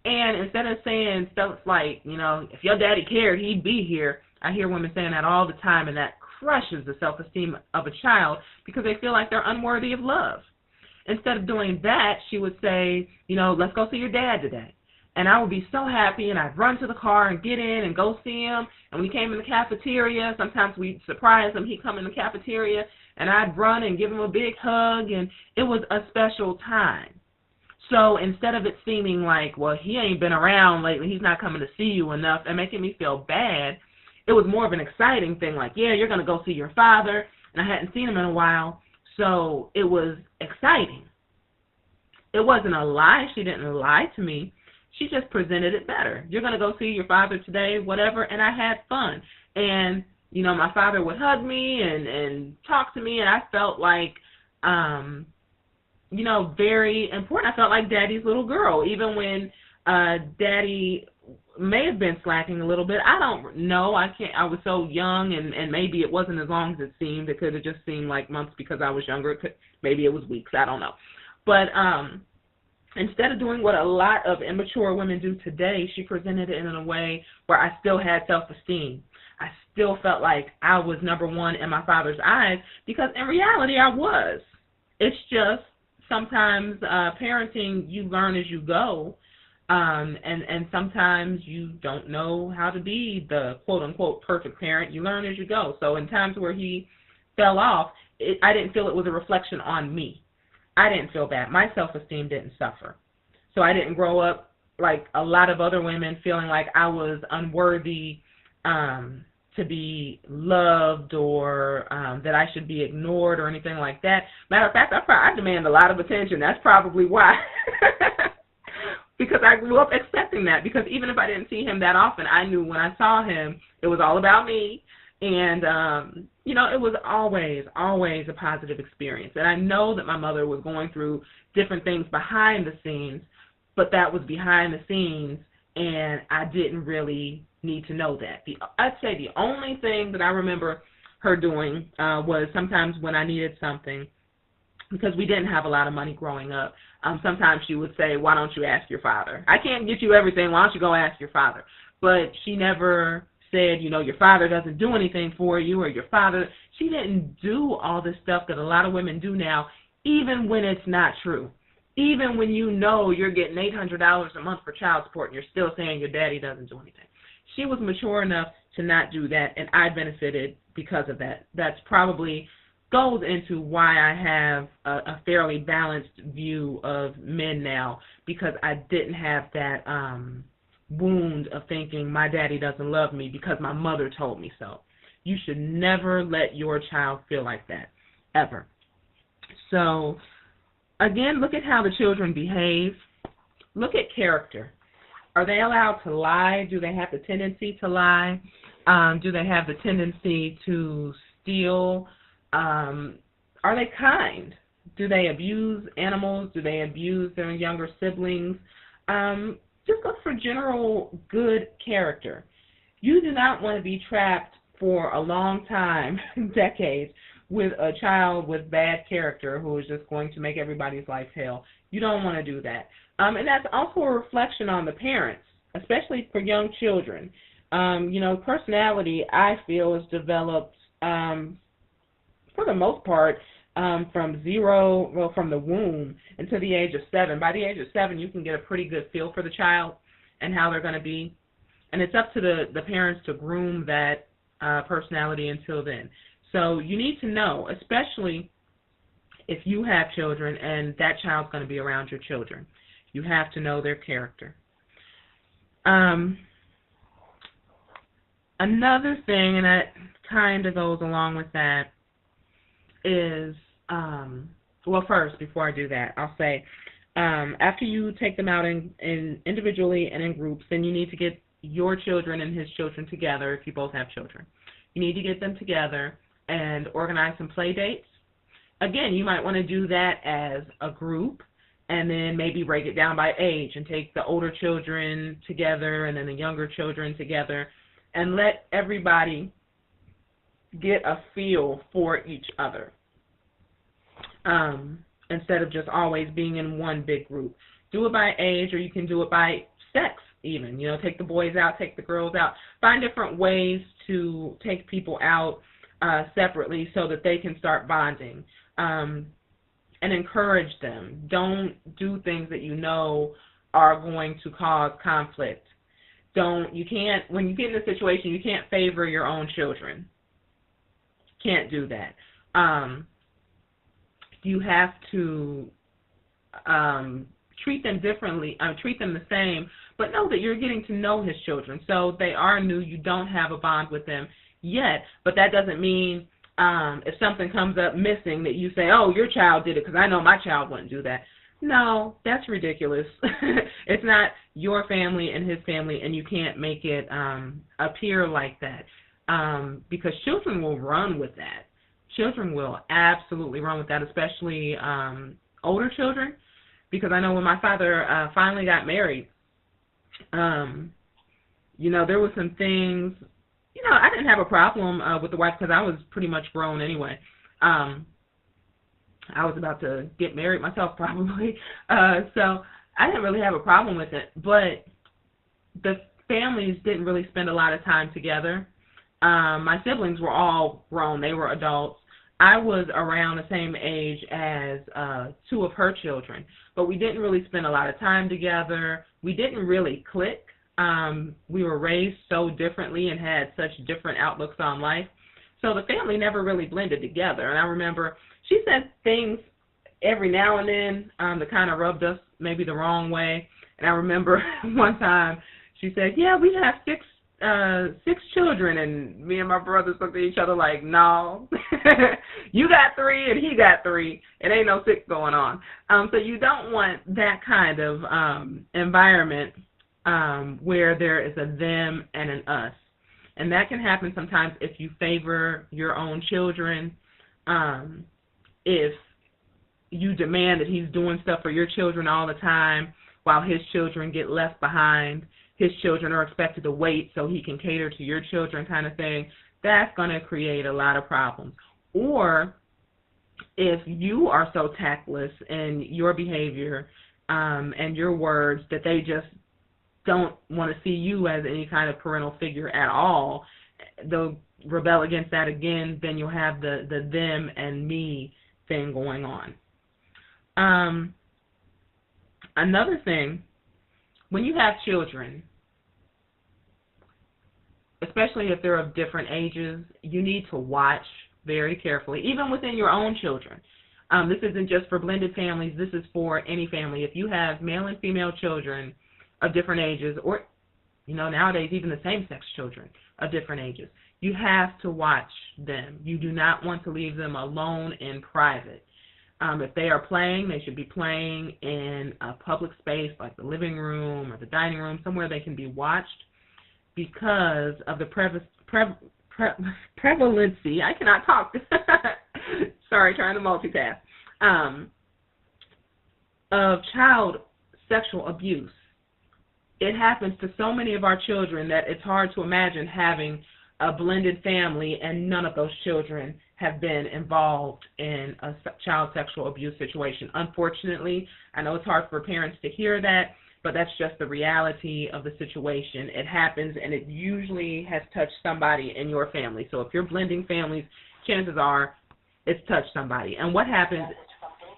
S1: and instead of saying stuff like, if your daddy cared, he'd be here. I hear women saying that all the time, and that crushes the self-esteem of a child because they feel like they're unworthy of love. Instead of doing that, she would say, let's go see your dad today. And I would be so happy, and I'd run to the car and get in and go see him. And when he came in the cafeteria, sometimes we'd surprise him. He'd come in the cafeteria, and I'd run and give him a big hug, and it was a special time. So instead of it seeming like, well, he ain't been around lately, he's not coming to see you enough, and making me feel bad, it was more of an exciting thing, like, yeah, you're going to go see your father, and I hadn't seen him in a while, so it was exciting. It wasn't a lie. She didn't lie to me. She just presented it better. You're going to go see your father today, whatever, and I had fun. And, my father would hug me and talk to me, and I felt like, very important. I felt like Daddy's little girl, even when Daddy may have been slacking a little bit. I don't know. I was so young, and maybe it wasn't as long as it seemed. It could have just seemed like months because I was younger. Maybe it was weeks. I don't know. But instead of doing what a lot of immature women do today, she presented it in a way where I still had self-esteem. I still felt like I was number one in my father's eyes, because in reality I was. It's just sometimes parenting, you learn as you go, and sometimes you don't know how to be the quote-unquote perfect parent. You learn as you go. So in times where he fell off, I didn't feel it was a reflection on me. I didn't feel bad. My self-esteem didn't suffer. So I didn't grow up like a lot of other women, feeling like I was unworthy to be loved, or that I should be ignored or anything like that. Matter of fact, I demand a lot of attention. That's probably why. Because I grew up expecting that. Because even if I didn't see him that often, I knew when I saw him, it was all about me. And, it was always a positive experience. And I know that my mother was going through different things behind the scenes, but that was behind the scenes, and I didn't really need to know that. I'd say the only thing that I remember her doing was sometimes when I needed something, because we didn't have a lot of money growing up, sometimes she would say, why don't you ask your father? I can't get you everything. Why don't you go ask your father? But she never said, your father doesn't do anything for you, or your father. She didn't do all this stuff that a lot of women do now, even when it's not true. Even when you're getting $800 a month for child support and you're still saying your daddy doesn't do anything. She was mature enough to not do that, and I benefited because of that. That's probably goes into why I have a fairly balanced view of men now, because I didn't have that wound of thinking my daddy doesn't love me because my mother told me so. You should never let your child feel like that, ever. So, again, look at how the children behave. Look at character. Are they allowed to lie? Do they have the tendency to lie? Do they have the tendency to steal? Are they kind? Do they abuse animals? Do they abuse their younger siblings? Just look for general good character. You do not want to be trapped for a long time, decades, with a child with bad character who is just going to make everybody's life hell. You don't want to do that. And that's also a reflection on the parents, especially for young children. Personality, I feel, is developed, for the most part, from the womb until the age of 7. By the age of 7, you can get a pretty good feel for the child and how they're going to be. And it's up to the parents to groom that personality until then. So you need to know, especially if you have children and that child's going to be around your children. You have to know their character. Another thing, and that kind of goes along with that, is, well, first, before I do that, I'll say, after you take them out in individually and in groups, then you need to get your children and his children together if you both have children. You need to get them together and organize some play dates. Again, you might want to do that as a group and then maybe break it down by age and take the older children together and then the younger children together and let everybody get a feel for each other instead of just always being in one big group. Do it by age, or you can do it by sex even. You know, take the boys out, take the girls out. Find different ways to take people out separately so that they can start bonding. And encourage them. Don't do things that you know are going to cause conflict. When you get in a situation, you can't favor your own children. Can't do that. You have to treat them differently, treat them the same, but know that you're getting to know his children. So they are new. You don't have a bond with them yet, but that doesn't mean if something comes up missing that you say, oh, your child did it because I know my child wouldn't do that. No, that's ridiculous. It's not your family and his family, and you can't make it appear like that because children will run with that. Children will absolutely run with that, especially older children, because I know when my father finally got married, you know, there were some things. You know, I didn't have a problem with the wife because I was pretty much grown anyway. I was about to get married myself probably. So I didn't really have a problem with it. But the families didn't really spend a lot of time together. My siblings were all grown. They were adults. I was around the same age as 2 of her children. But we didn't really spend a lot of time together. We didn't really click. We were raised so differently and had such different outlooks on life. So the family never really blended together. And I remember she said things every now and then that kind of rubbed us maybe the wrong way. And I remember one time she said, yeah, we have six children. And me and my brothers looked at each other like, no, you got 3 and he got 3. It ain't no 6 going on. So you don't want that kind of environment where there is a them and an us. And that can happen sometimes if you favor your own children, if you demand that he's doing stuff for your children all the time while his children get left behind. His children are expected to wait so he can cater to your children kind of thing. That's going to create a lot of problems. Or if you are so tactless in your behavior and your words that they just don't want to see you as any kind of parental figure at all, they'll rebel against that again, then you'll have the them and me thing going on. Another thing, when you have children, especially if they're of different ages, you need to watch very carefully, even within your own children. This isn't just for blended families. This is for any family. If you have male and female children of different ages, or, you know, nowadays even the same-sex children of different ages, you have to watch them. You do not want to leave them alone in private. If they are playing, they should be playing in a public space like the living room or the dining room, somewhere they can be watched, because of the prevalency, I cannot talk, sorry, trying to multitask, of child sexual abuse. It happens to so many of our children that it's hard to imagine having a blended family and none of those children have been involved in a child sexual abuse situation. Unfortunately, I know it's hard for parents to hear that, but that's just the reality of the situation. It happens, and it usually has touched somebody in your family. So if you're blending families, chances are it's touched somebody. And what happens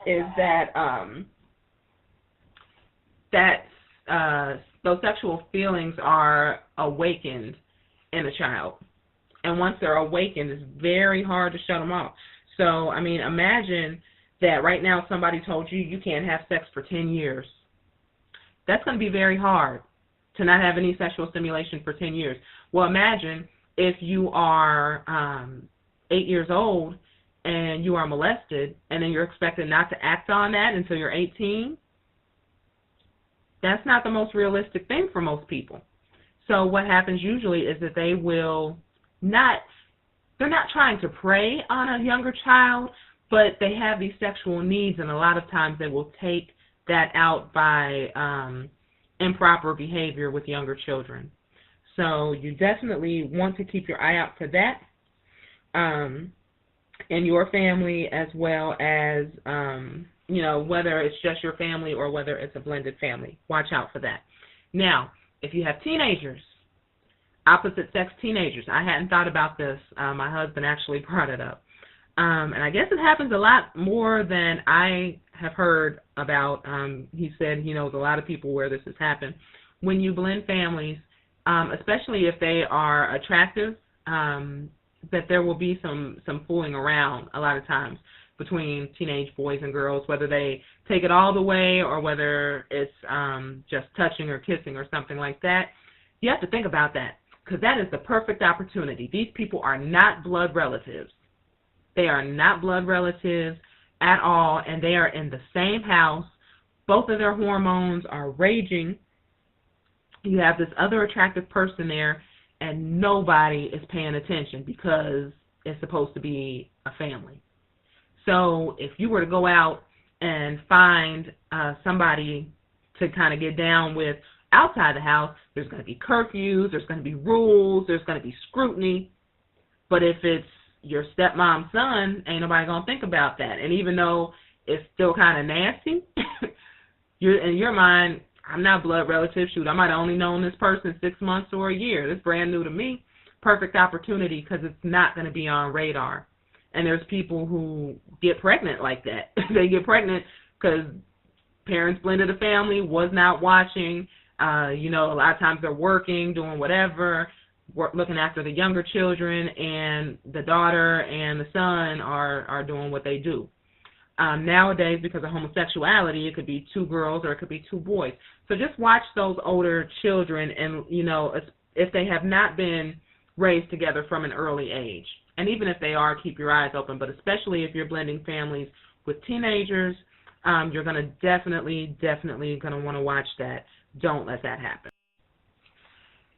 S1: is that those sexual feelings are awakened in a child. And once they're awakened, it's very hard to shut them off. So, I mean, imagine that right now somebody told you you can't have sex for 10 years. That's going to be very hard to not have any sexual stimulation for 10 years. Well, imagine if you are 8 years old and you are molested and then you're expected not to act on that until you're 18. That's not the most realistic thing for most people. So what happens usually is that they're not trying to prey on a younger child, but they have these sexual needs, and a lot of times they will take that out by improper behavior with younger children. So you definitely want to keep your eye out for that in your family, as well as whether it's just your family or whether it's a blended family. Watch out for that. Now, if you have teenagers, opposite sex teenagers, I hadn't thought about this. My husband actually brought it up. And I guess it happens a lot more than I have heard about. He said he knows a lot of people where this has happened. When you blend families, especially if they are attractive, that there will be some fooling around a lot of times between teenage boys and girls, whether they take it all the way or whether it's just touching or kissing or something like that. You have to think about that, because that is the perfect opportunity. These people are not blood relatives. They are not blood relatives at all, and they are in the same house. Both of their hormones are raging. You have this other attractive person there, and nobody is paying attention because it's supposed to be a family. So if you were to go out and find somebody to kind of get down with outside the house, there's going to be curfews, there's going to be rules, there's going to be scrutiny. But if it's your stepmom's son, ain't nobody going to think about that. And even though it's still kind of nasty, in your mind, I'm not blood relative. Shoot, I might have only known this person 6 months or a year. It's brand new to me. Perfect opportunity, because it's not going to be on radar. And there's people who get pregnant like that. They get pregnant because parents blended a family, was not watching. A lot of times they're working, doing whatever, looking after the younger children, and the daughter and the son are doing what they do. Nowadays, because of homosexuality, it could be 2 girls or it could be 2 boys. So just watch those older children, and, if they have not been raised together from an early age. And even if they are, keep your eyes open. But especially if you're blending families with teenagers, you're going to definitely going to want to watch that. Don't let that happen.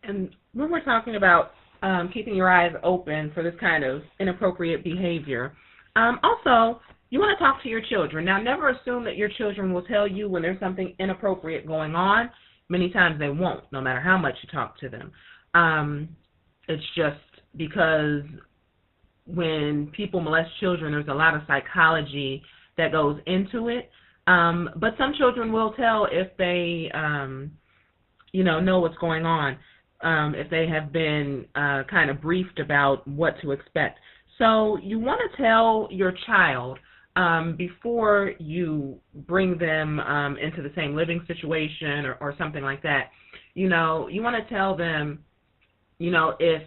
S1: And when we're talking about keeping your eyes open for this kind of inappropriate behavior, also, you want to talk to your children. Now, never assume that your children will tell you when there's something inappropriate going on. Many times they won't, no matter how much you talk to them. It's just because when people molest children, there's a lot of psychology that goes into it. But some children will tell if they, know what's going on, if they have been kind of briefed about what to expect. So you want to tell your child before you bring them into the same living situation or something like that. You want to tell them, if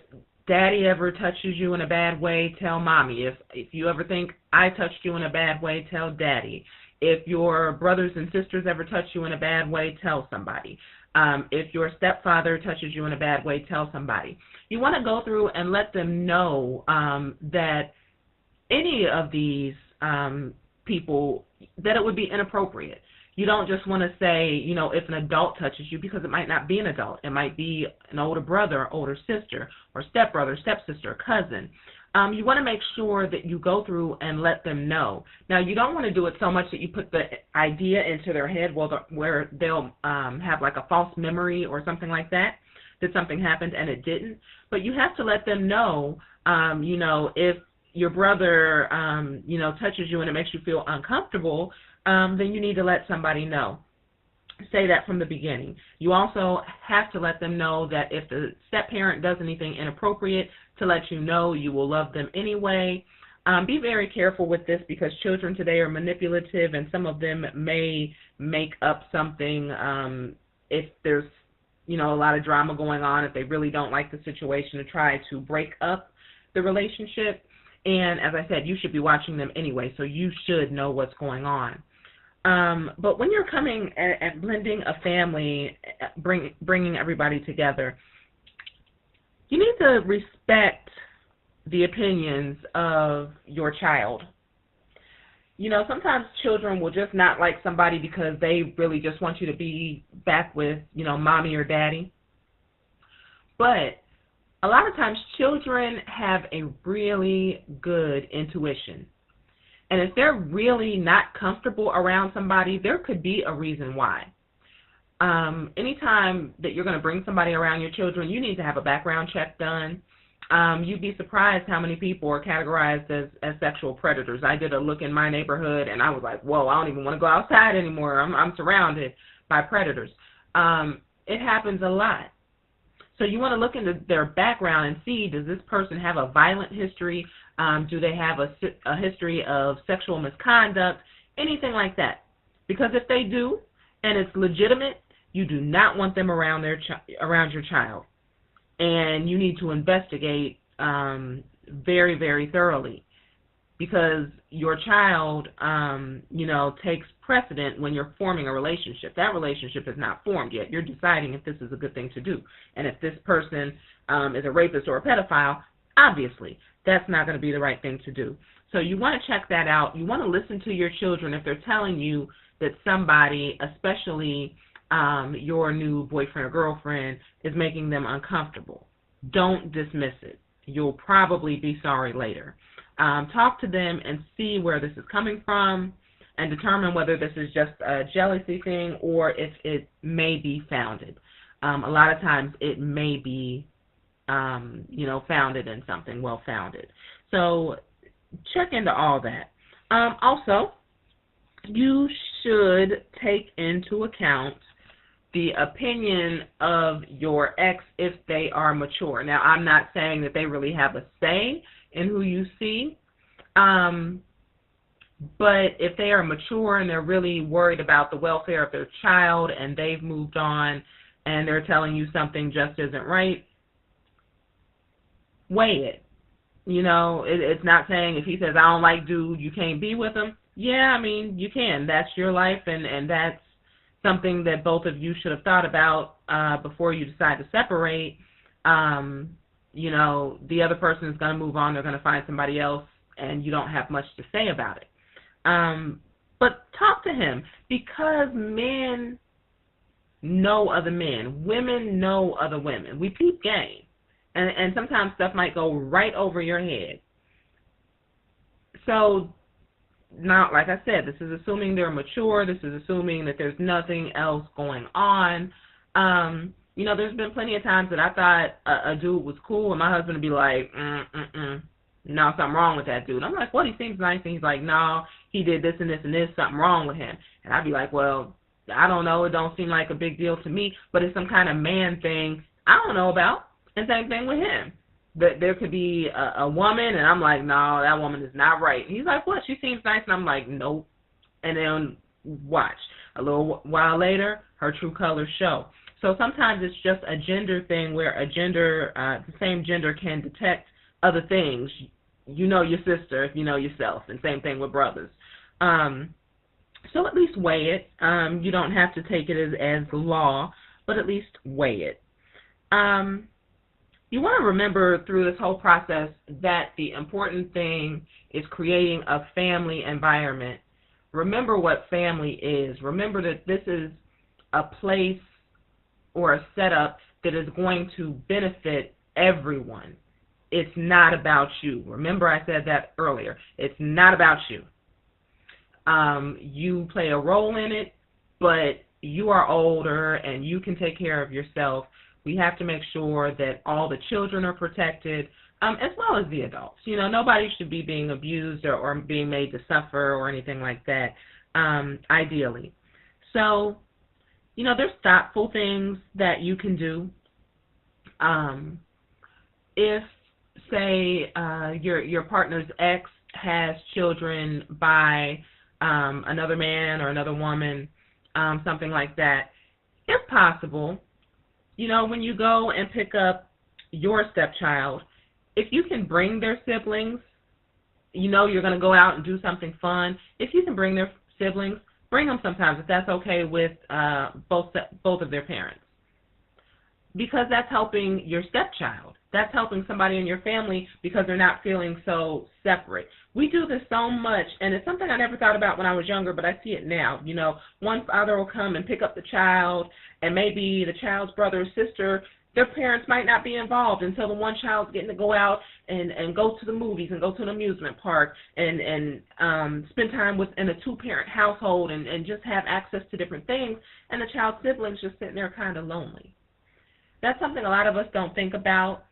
S1: Daddy ever touches you in a bad way, tell Mommy. If you ever think I touched you in a bad way, tell Daddy. If your brothers and sisters ever touch you in a bad way, tell somebody. If your stepfather touches you in a bad way, tell somebody. You want to go through and let them know that any of these people, that it would be inappropriate. You don't just want to say, if an adult touches you, because it might not be an adult. It might be an older brother, older sister, or stepbrother, stepsister, cousin. You want to make sure that you go through and let them know. Now, you don't want to do it so much that you put the idea into their head where they'll have like a false memory or something like that something happened and it didn't. But you have to let them know, if your brother, touches you and it makes you feel uncomfortable, then you need to let somebody know. Say that from the beginning. You also have to let them know that if the step-parent does anything inappropriate, to let you know. You will love them anyway. Be very careful with this because children today are manipulative, and some of them may make up something if there's, a lot of drama going on, if they really don't like the situation, to try to break up the relationship. And as I said, you should be watching them anyway, so you should know what's going on. But when you're coming and blending a family, bringing everybody together, you need to respect the opinions of your child. Sometimes children will just not like somebody because they really just want you to be back with, mommy or daddy. But a lot of times children have a really good intuition. And if they're really not comfortable around somebody, there could be a reason why. Anytime that you're going to bring somebody around your children, you need to have a background check done. You'd be surprised how many people are categorized as sexual predators. I did a look in my neighborhood, and I was like, whoa, I don't even want to go outside anymore. I'm surrounded by predators. It happens a lot. So you want to look into their background and see, does this person have a violent history? Do they have a history of sexual misconduct? Anything like that. Because if they do, and it's legitimate, you do not want them around your child. And you need to investigate very, very thoroughly, because your child, takes precedent when you're forming a relationship. That relationship is not formed yet. You're deciding if this is a good thing to do. And if this person is a rapist or a pedophile, obviously that's not going to be the right thing to do. So you want to check that out. You want to listen to your children if they're telling you that somebody, especially your new boyfriend or girlfriend, is making them uncomfortable. Don't dismiss it. You'll probably be sorry later. Talk to them and see where this is coming from and determine whether this is just a jealousy thing or if it may be founded. A lot of times it may be, founded in something well-founded. So check into all that. Also, you should take into account the opinion of your ex if they are mature. Now, I'm not saying that they really have a say in who you see, but if they are mature and they're really worried about the welfare of their child and they've moved on and they're telling you something just isn't right, weigh it. It's not saying if he says, I don't like dude, you can't be with him. Yeah, you can. That's your life, and that's something that both of you should have thought about before you decide to separate. The other person is going to move on. They're going to find somebody else, and you don't have much to say about it. But talk to him, because men know other men. Women know other women. We peep game. And sometimes stuff might go right over your head. So, now, like I said, this is assuming they're mature. This is assuming that there's nothing else going on. There's been plenty of times that I thought a dude was cool, and my husband would be like, no, something wrong with that dude. I'm like, what? He seems nice. And he's like, no, he did this and this and this, something wrong with him. And I'd be like, well, I don't know. It don't seem like a big deal to me, but it's some kind of man thing I don't know about. And same thing with him. There could be a woman, and I'm like, no, that woman is not right. And he's like, what? She seems nice. And I'm like, nope. And then watch. A little while later, her true colors show. So sometimes it's just a gender thing where the same gender can detect other things. You know your sister if you know yourself, and same thing with brothers. So at least weigh it. You don't have to take it as law, but at least weigh it. You want to remember through this whole process that the important thing is creating a family environment. Remember what family is. Remember that this is a place or a setup that is going to benefit everyone. It's not about you. Remember I said that earlier. It's not about you. You play a role in it, but you are older and you can take care of yourself. We have to make sure that all the children are protected, as well as the adults. Nobody should be being abused or being made to suffer or anything like that, ideally. So, there's thoughtful things that you can do. If, say, your partner's ex has children by another man or another woman, something like that, if possible, when you go and pick up your stepchild, if you can bring their siblings, you're going to go out and do something fun. If you can bring their siblings, bring them sometimes, if that's okay with both of their parents. Because that's helping your stepchild. That's helping somebody in your family because they're not feeling so separate. We do this so much, and it's something I never thought about when I was younger, but I see it now. One father will come and pick up the child, and maybe the child's brother or sister, their parents might not be involved until the one child's getting to go out and go to the movies and go to an amusement park and spend time in a two-parent household and just have access to different things, and the child's siblings just sitting there kind of lonely. That's something a lot of us don't think about.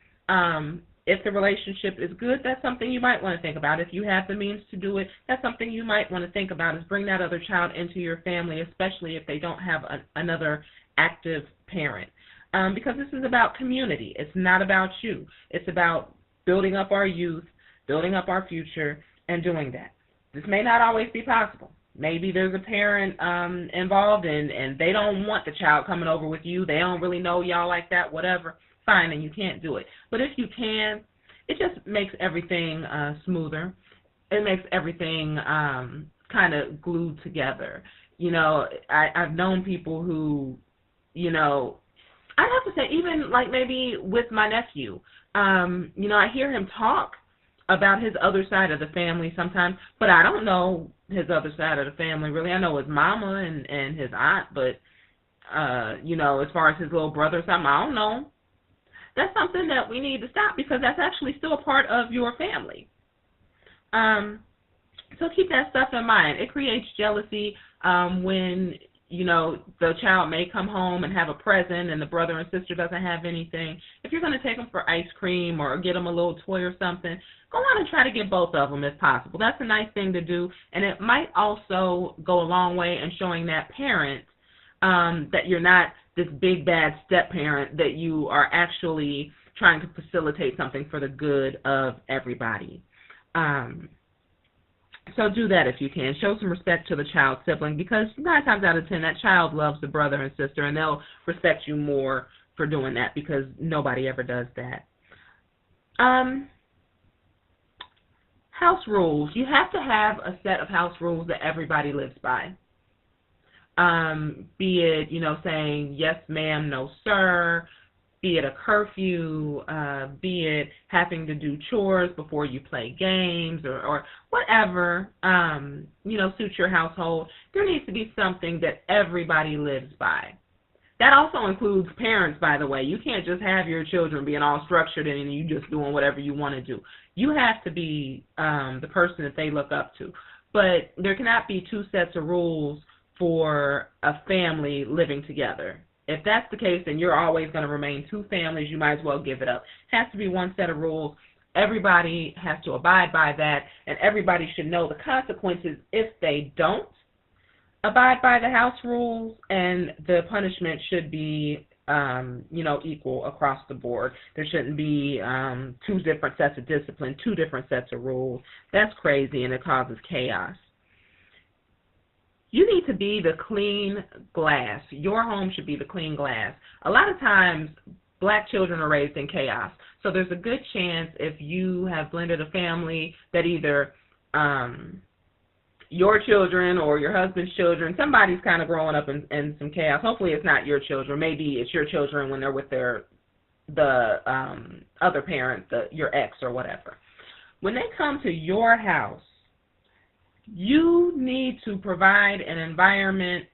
S1: If the relationship is good, that's something you might want to think about. If you have the means to do it, that's something you might want to think about, is bring that other child into your family, especially if they don't have another active parent. Because this is about community. It's not about you. It's about building up our youth, building up our future, and doing that. This may not always be possible. Maybe there's a parent involved and they don't want the child coming over with you. They don't really know y'all like that, whatever. Fine, and you can't do it. But if you can, it just makes everything smoother. It makes everything kind of glued together. I've known people who, I have to say, even like maybe with my nephew, I hear him talk about his other side of the family sometimes, but I don't know his other side of the family really. I know his mama and his aunt, but, as far as his little brother or something, I don't know. That's something that we need to stop because that's actually still a part of your family. So keep that stuff in mind. It creates jealousy when, the child may come home and have a present and the brother and sister doesn't have anything. If you're going to take them for ice cream or get them a little toy or something, go on and try to get both of them if possible. That's a nice thing to do, and it might also go a long way in showing that parent that you're not this big bad step-parent, that you are actually trying to facilitate something for the good of everybody. So do that if you can. Show some respect to the child's sibling because 9 times out of 10 that child loves the brother and sister, and they'll respect you more for doing that because nobody ever does that. House rules. You have to have a set of house rules that everybody lives by. Be it, saying yes ma'am, no sir, be it a curfew, be it having to do chores before you play games or whatever, suits your household. There needs to be something that everybody lives by. That also includes parents, by the way. You can't just have your children being all structured and you just doing whatever you want to do. You have to be the person that they look up to. But there cannot be 2 sets of rules for a family living together. If that's the case, then you're always going to remain 2 families. You might as well give it up. It has to be 1 set of rules. Everybody has to abide by that, and everybody should know the consequences if they don't abide by the house rules, and the punishment should be, equal across the board. There shouldn't be 2 different sets of discipline, 2 different sets of rules. That's crazy, and it causes chaos. You need to be the clean glass. Your home should be the clean glass. A lot of times, black children are raised in chaos. So there's a good chance if you have blended a family that either your children or your husband's children, somebody's kind of growing up in some chaos. Hopefully it's not your children. Maybe it's your children when they're with the other parent, your ex or whatever. When they come to your house, you need to provide an environment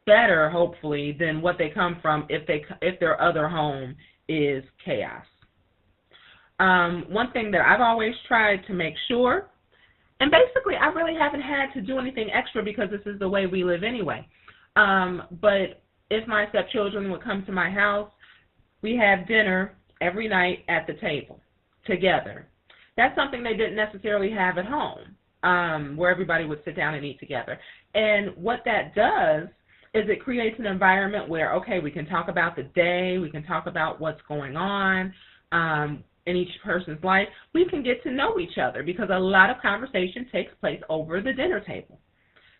S1: better, hopefully, than what they come from if their other home is chaos. One thing that I've always tried to make sure, and basically I really haven't had to do anything extra because this is the way we live anyway, but if my stepchildren would come to my house, we have dinner every night at the table together. That's something they didn't necessarily have at home. Where everybody would sit down and eat together. And what that does is it creates an environment where, okay, we can talk about the day, we can talk about what's going on, in each person's life, we can get to know each other because a lot of conversation takes place over the dinner table.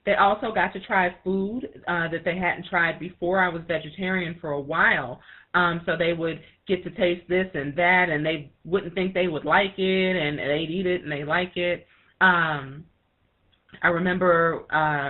S1: They also got to try food that they hadn't tried before. I was vegetarian for a while, so they would get to taste this and that, and they wouldn't think they would like it, and they'd eat it, and they like it. I remember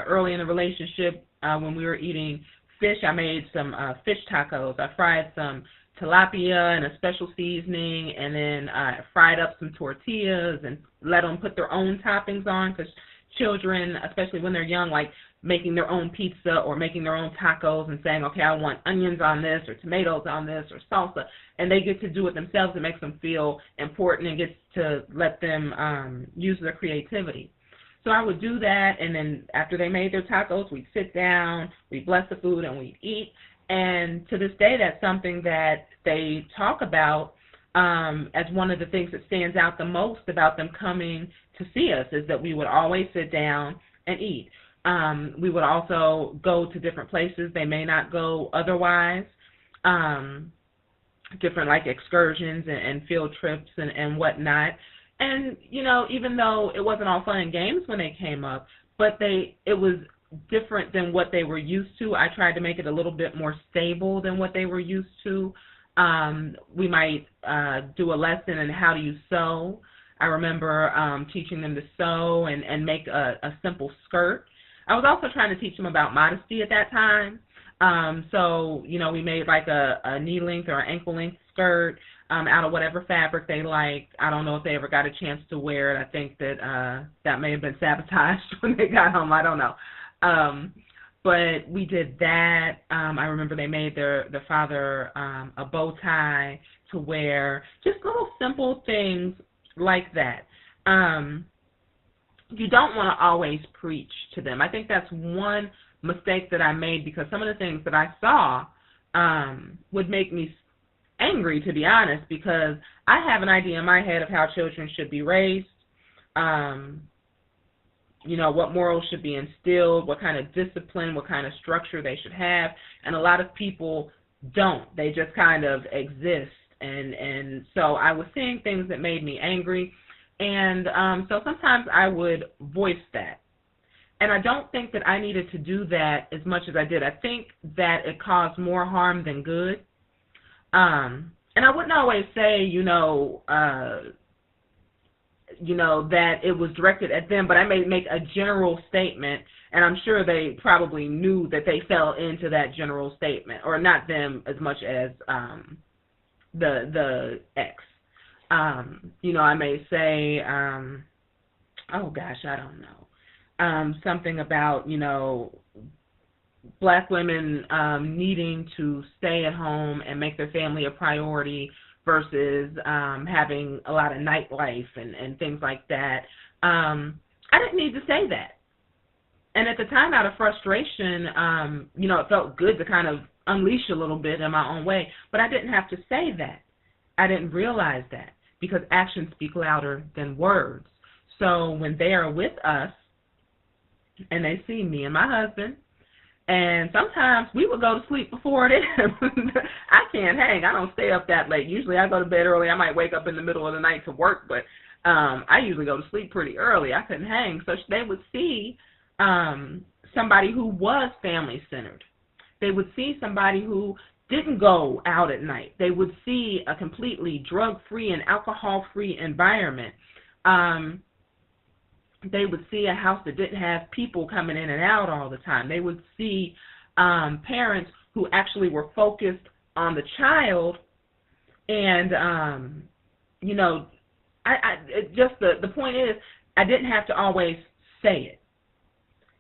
S1: early in the relationship when we were eating fish, I made some fish tacos. I fried some tilapia in a special seasoning, and then fried up some tortillas and let them put their own toppings on, because children, especially when they're young, like making their own pizza or making their own tacos and saying, okay, I want onions on this or tomatoes on this or salsa, and they get to do it themselves. It makes them feel important and gets to let them use their creativity. So I would do that, and then after they made their tacos, we'd sit down, we'd bless the food, and we'd eat. And to this day, that's something that they talk about as one of the things that stands out the most about them coming to see us, is that we would always sit down and eat. We would also go to different places they may not go otherwise, different like excursions and field trips and whatnot. And, you know, even though it wasn't all fun and games when they came up, but it was different than what they were used to. I tried to make it a little bit more stable than what they were used to. We might do a lesson in how do you sew. I remember teaching them to sew and make a simple skirt. I was also trying to teach them about modesty at that time. So, you know, we made like a knee length or an ankle length skirt out of whatever fabric they liked. I don't know if they ever got a chance to wear it. I think that that may have been sabotaged when they got home. I don't know. But we did that. I remember they made their father a bow tie to wear. Just little simple things like that. You don't want to always preach to them. I think that's one mistake that I made, because some of the things that I saw would make me angry, to be honest, because I have an idea in my head of how children should be raised, you know, what morals should be instilled, what kind of discipline, what kind of structure they should have, and a lot of people don't. They just kind of exist, and so I was seeing things that made me angry, and so sometimes I would voice that. And I don't think that I needed to do that as much as I did. I think that it caused more harm than good. And I wouldn't always say, you know, that it was directed at them, but I may make a general statement, and I'm sure they probably knew that they fell into that general statement, or not them as much as the ex. You know, I may say, oh gosh, I don't know, something about, you know, black women needing to stay at home and make their family a priority versus having a lot of nightlife and things like that. I didn't need to say that. And at the time, out of frustration, you know, it felt good to kind of unleash a little bit in my own way, but I didn't have to say that. I didn't realize that, because actions speak louder than words. So when they are with us and they see me and my husband, and sometimes we would go to sleep before them. I can't hang. I don't stay up that late. Usually I go to bed early. I might wake up in the middle of the night to work, but I usually go to sleep pretty early. I couldn't hang. So they would see somebody who was family-centered. They would see somebody who didn't go out at night. They would see a completely drug-free and alcohol-free environment. They would see a house that didn't have people coming in and out all the time. They would see parents who actually were focused on the child, and you know, just the point is, I didn't have to always say it,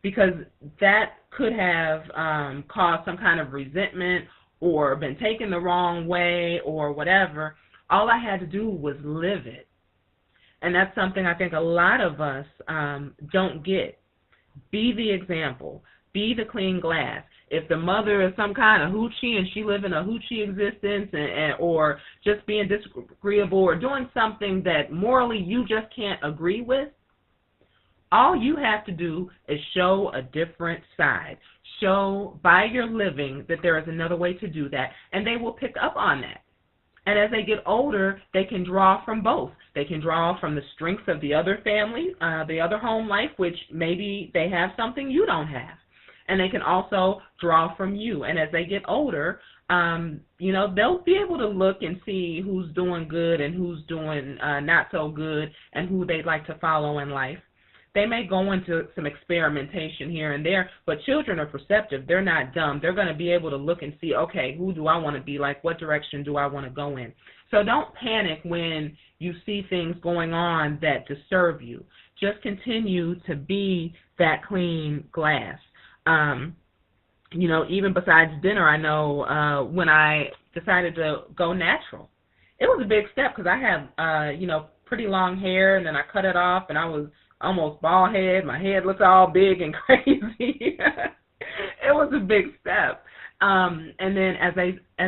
S1: because that could have caused some kind of resentment or been taken the wrong way or whatever. All I had to do was live it. And that's something I think a lot of us don't get. Be the example. Be the clean glass. If the mother is some kind of hoochie and she living a hoochie existence, or just being disagreeable or doing something that morally you just can't agree with, all you have to do is show a different side. Show by your living that there is another way to do that, and they will pick up on that. And as they get older, they can draw from both. They can draw from the strengths of the other family, the other home life, which maybe they have something you don't have. And they can also draw from you. And as they get older, they'll be able to look and see who's doing good and who's doing not so good and who they'd like to follow in life. They may go into some experimentation here and there, but children are perceptive. They're not dumb. They're going to be able to look and see, okay, who do I want to be like? What direction do I want to go in? So don't panic when you see things going on that disturb you. Just continue to be that clean glass. Even besides dinner, I know when I decided to go natural, it was a big step because I have, pretty long hair, and then I cut it off, and I was almost bald head. My head looks all big and crazy. It was a big step. And then as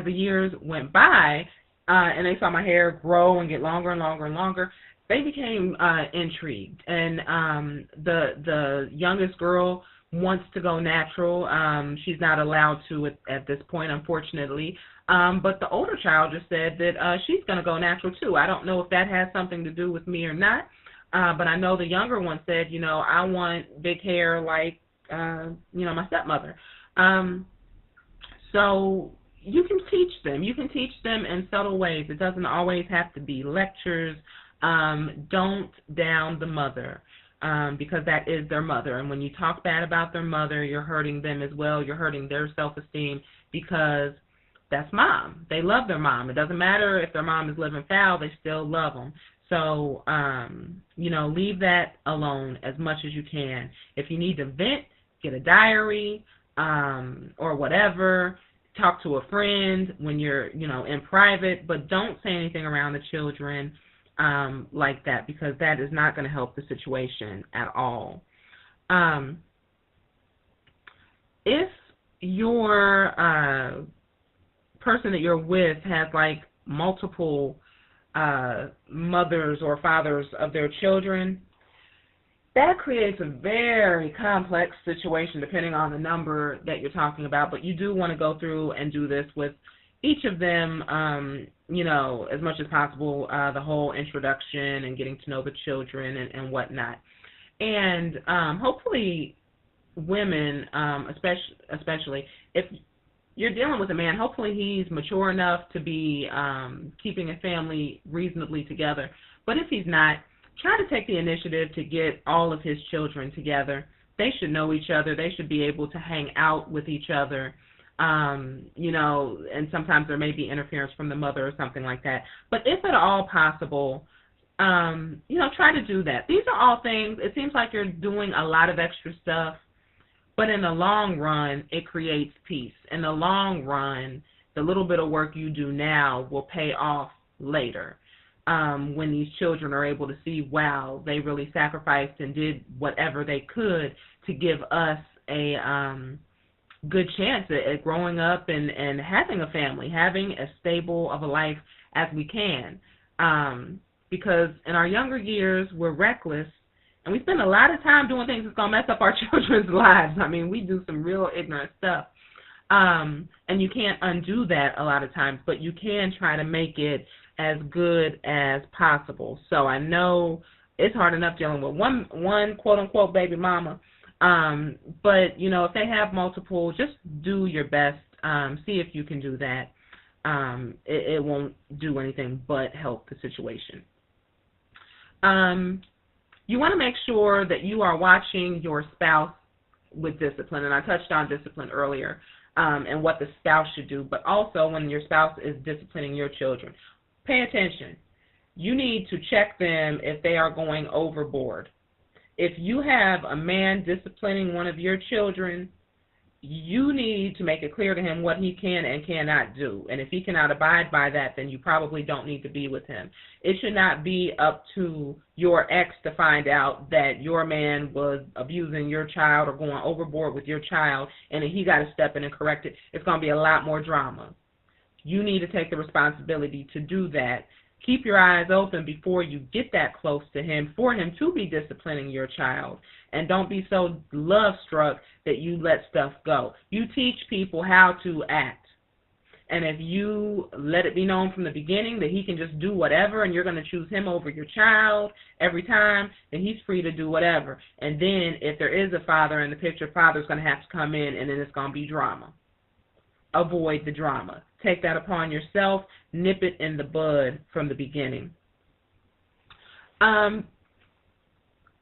S1: the years went by, and they saw my hair grow and get longer and longer and longer, they became intrigued. And the youngest girl wants to go natural. She's not allowed to at this point, unfortunately. But the older child just said that she's going to go natural too. I don't know if that has something to do with me or not. But I know the younger one said, I want big hair like, my stepmother. So you can teach them. You can teach them in subtle ways. It doesn't always have to be lectures. Don't down the mother, because that is their mother. And when you talk bad about their mother, you're hurting them as well. You're hurting their self-esteem because that's mom. They love their mom. It doesn't matter if their mom is living foul. They still love them. So, leave that alone as much as you can. If you need to vent, get a diary or whatever. Talk to a friend when you're, in private, but don't say anything around the children like that, because that is not going to help the situation at all. If your person that you're with has multiple mothers or fathers of their children, that creates a very complex situation depending on the number that you're talking about. But you do want to go through and do this with each of them, as much as possible, the whole introduction and getting to know the children and whatnot. And hopefully women, especially if you're dealing with a man, hopefully he's mature enough to be keeping a family reasonably together. But if he's not, try to take the initiative to get all of his children together. They should know each other. They should be able to hang out with each other, and sometimes there may be interference from the mother or something like that. But if at all possible, try to do that. These are all things, it seems like you're doing a lot of extra stuff, but in the long run, it creates peace. In the long run, the little bit of work you do now will pay off later. When these children are able to see, wow, they really sacrificed and did whatever they could to give us a good chance at growing up and having a family, having as stable of a life as we can. Because in our younger years, we're reckless, and we spend a lot of time doing things that's going to mess up our children's lives. I mean, we do some real ignorant stuff. And you can't undo that a lot of times, but you can try to make it as good as possible. So I know it's hard enough dealing with one quote-unquote baby mama, but, if they have multiple, just do your best. See if you can do that. It won't do anything but help the situation. You want to make sure that you are watching your spouse with discipline, and I touched on discipline earlier, and what the spouse should do, but also when your spouse is disciplining your children. Pay attention. You need to check them if they are going overboard. If you have a man disciplining one of your children, you need to make it clear to him what he can and cannot do. And if he cannot abide by that, then you probably don't need to be with him. It should not be up to your ex to find out that your man was abusing your child or going overboard with your child, and then he got to step in and correct it. It's going to be a lot more drama. You need to take the responsibility to do that. Keep your eyes open before you get that close to him for him to be disciplining your child. And don't be so love-struck that you let stuff go. You teach people how to act. And if you let it be known from the beginning that he can just do whatever and you're going to choose him over your child every time, then he's free to do whatever. And then if there is a father in the picture, father's going to have to come in, and then it's going to be drama. Avoid the drama. Take that upon yourself. Nip it in the bud from the beginning.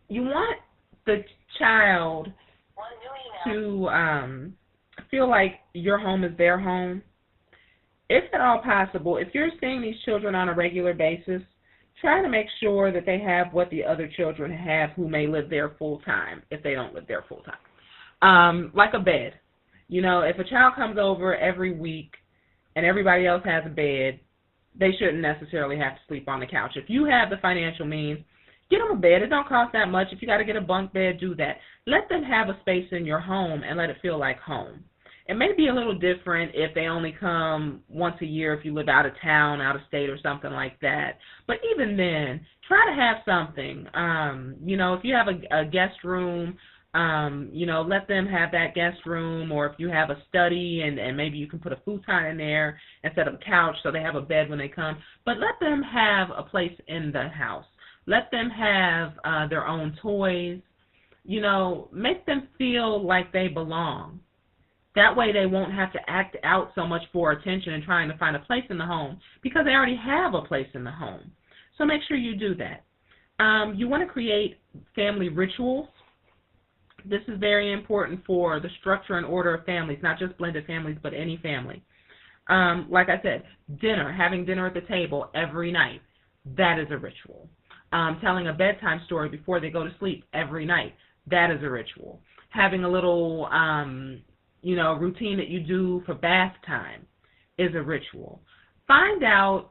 S1: You want the child to feel like your home is their home. If at all possible, if you're seeing these children on a regular basis, try to make sure that they have what the other children have who may live there full time, if they don't live there full time. Like a bed. You know, if a child comes over every week and everybody else has a bed, they shouldn't necessarily have to sleep on the couch. If you have the financial means, get them a bed. It don't cost that much. If you got to get a bunk bed, do that. Let them have a space in your home and let it feel like home. It may be a little different if they only come once a year if you live out of town, out of state, or something like that. But even then, try to have something. You know, if you have a guest room, you know, let them have that guest room, or if you have a study and maybe you can put a futon in there instead of a couch so they have a bed when they come. But let them have a place in the house. Let them have their own toys. You know, make them feel like they belong. That way they won't have to act out so much for attention and trying to find a place in the home because they already have a place in the home. So make sure you do that. You want to create family rituals. This is very important for the structure and order of families, not just blended families, but any family. Like I said, dinner, having dinner at the table every night, that is a ritual. Telling a bedtime story before they go to sleep every night, that is a ritual. Having a little, you know, routine that you do for bath time is a ritual. Find out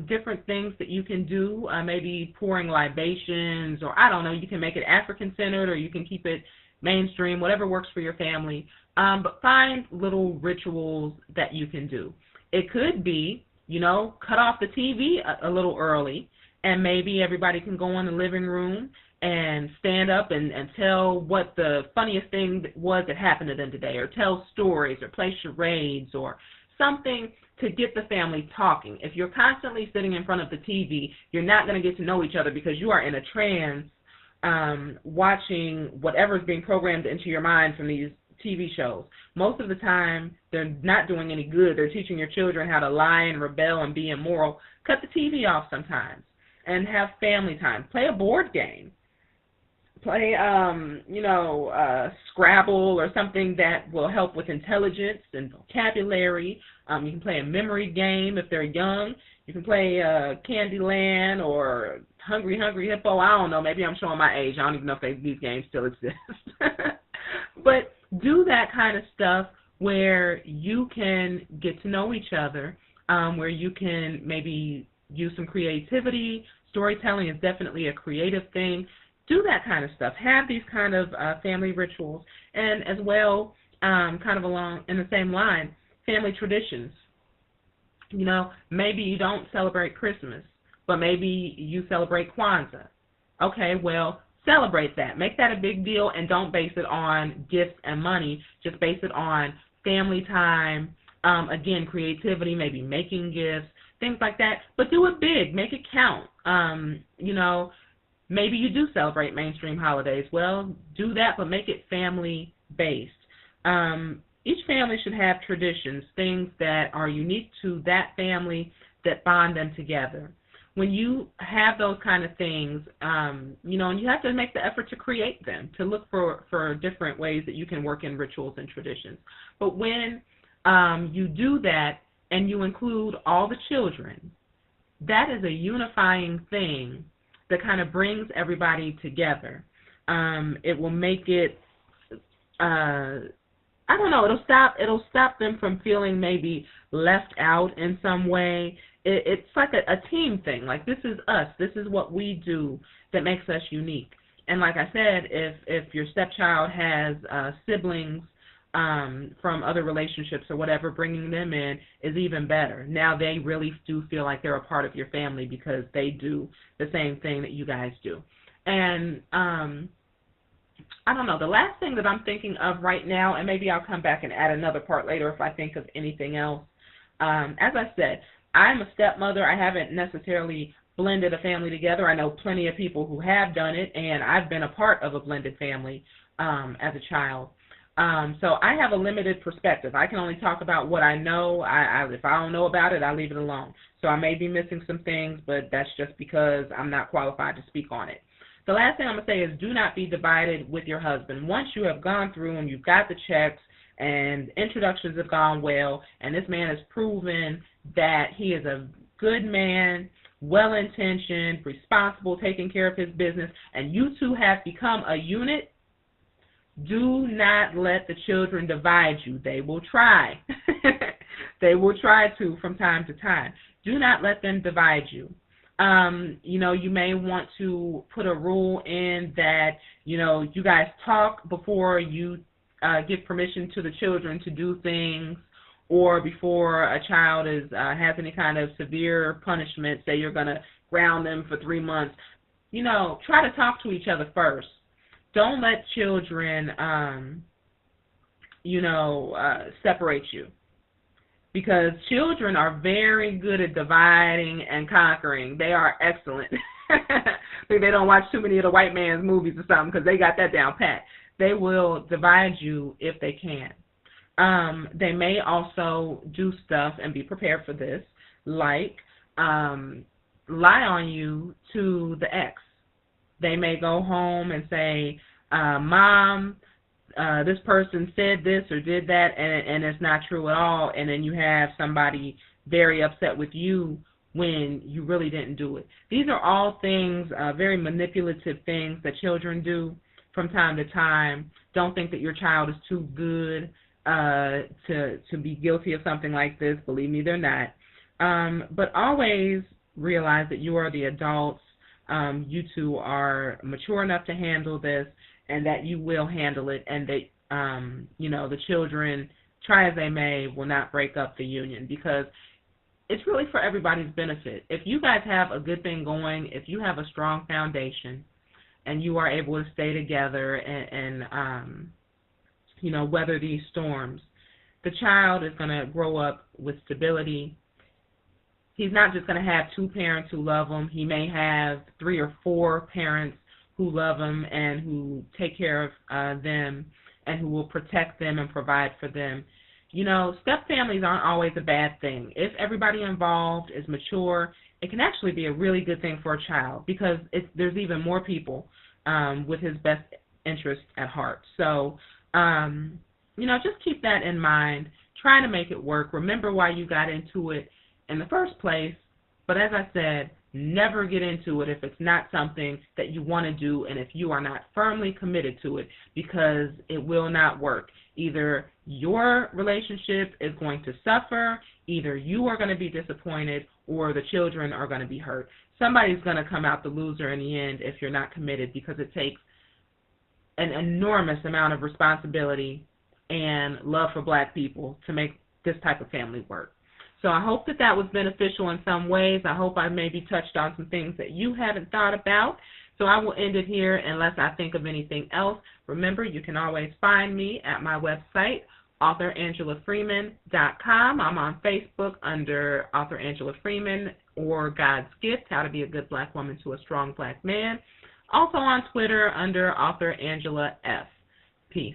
S1: different things that you can do, maybe pouring libations, or I don't know, you can make it African-centered or you can keep it mainstream, whatever works for your family. But find little rituals that you can do. It could be, you know, cut off the TV a little early, and maybe everybody can go in the living room and stand up and tell what the funniest thing was that happened to them today, or tell stories, or play charades, or something to get the family talking. If you're constantly sitting in front of the TV, you're not going to get to know each other because you are in a trance watching whatever's being programmed into your mind from these TV shows. Most of the time, they're not doing any good. They're teaching your children how to lie and rebel and be immoral. Cut the TV off sometimes and have family time. Play a board game. Play, you know, Scrabble or something that will help with intelligence and vocabulary. You can play a memory game if they're young. You can play Candyland or Hungry Hippo. I don't know. Maybe I'm showing my age. I don't even know if these games still exist. But do that kind of stuff where you can get to know each other, where you can maybe use some creativity. Storytelling is definitely a creative thing. Do that kind of stuff. Have these kind of family rituals. And as well, kind of along in the same line, family traditions. You know, maybe you don't celebrate Christmas, but maybe you celebrate Kwanzaa. Okay, well, celebrate that. Make that a big deal, and don't base it on gifts and money. Just base it on family time, again, creativity, maybe making gifts, things like that. But do it big. Make it count. You know, maybe you do celebrate mainstream holidays. Well, do that, but make it family-based. Each family should have traditions, things that are unique to that family that bond them together. When you have those kind of things, you know, and you have to make the effort to create them, to look for different ways that you can work in rituals and traditions. But when you do that and you include all the children, that is a unifying thing that kind of brings everybody together. It will make it, I don't know, it'll stop them from feeling maybe left out in some way. It's like a team thing. Like, this is us. This is what we do that makes us unique. And like I said, if your stepchild has siblings from other relationships or whatever, bringing them in is even better. Now they really do feel like they're a part of your family because they do the same thing that you guys do. And I don't know, the last thing that I'm thinking of right now, and maybe I'll come back and add another part later if I think of anything else, As I said, I'm a stepmother. I haven't necessarily blended a family together. I know plenty of people who have done it, and I've been a part of a blended family as a child. So I have a limited perspective. I can only talk about what I know. If I don't know about it, I leave it alone. So I may be missing some things, but that's just because I'm not qualified to speak on it. The last thing I'm going to say is do not be divided with your husband. Once you have gone through and you've got the checks and introductions have gone well, and this man has proven that he is a good man, well-intentioned, responsible, taking care of his business, and you two have become a unit, do not let the children divide you. They will try. They will try to from time to time. Do not let them divide you. You may want to put a rule in that, you guys talk before you give permission to the children to do things, or before a child has any kind of severe punishment. Say you're going to ground them for 3 months. Try to talk to each other first. Don't let children, separate you. Because children are very good at dividing and conquering. They are excellent. They don't watch too many of the white man's movies or something because they got that down pat. They will divide you if they can. They may also do stuff, and be prepared for this, like lie on you to the ex. They may go home and say, Mom, this person said this or did that, and it's not true at all, and then you have somebody very upset with you when you really didn't do it. These are all things, very manipulative things that children do from time to time. Don't think that your child is too good to be guilty of something like this. Believe me, they're not. But always realize that you are the adults. You two are mature enough to handle this, and that you will handle it, and that, the children, try as they may, will not break up the union, because it's really for everybody's benefit. If you guys have a good thing going, if you have a strong foundation, and you are able to stay together and weather these storms, the child is going to grow up with stability. He's not just going to have 2 parents who love him. He may have 3 or 4 parents who love him and who take care of them and who will protect them and provide for them. Step families aren't always a bad thing. If everybody involved is mature, it can actually be a really good thing for a child, because there's even more people with his best interest at heart. So, just keep that in mind. Try to make it work. Remember why you got into it in the first place. But as I said, never get into it if it's not something that you want to do, and if you are not firmly committed to it, because it will not work. Either your relationship is going to suffer, either you are going to be disappointed, or the children are going to be hurt. Somebody's going to come out the loser in the end if you're not committed, because it takes an enormous amount of responsibility and love for black people to make this type of family work. So I hope that was beneficial in some ways. I hope I maybe touched on some things that you haven't thought about. So I will end it here unless I think of anything else. Remember, you can always find me at my website, authorangela.freeman.com. I'm on Facebook under Author Angela Freeman, or God's Gift, How to Be a Good Black Woman to a Strong Black Man. Also on Twitter under Author Angela F. Peace.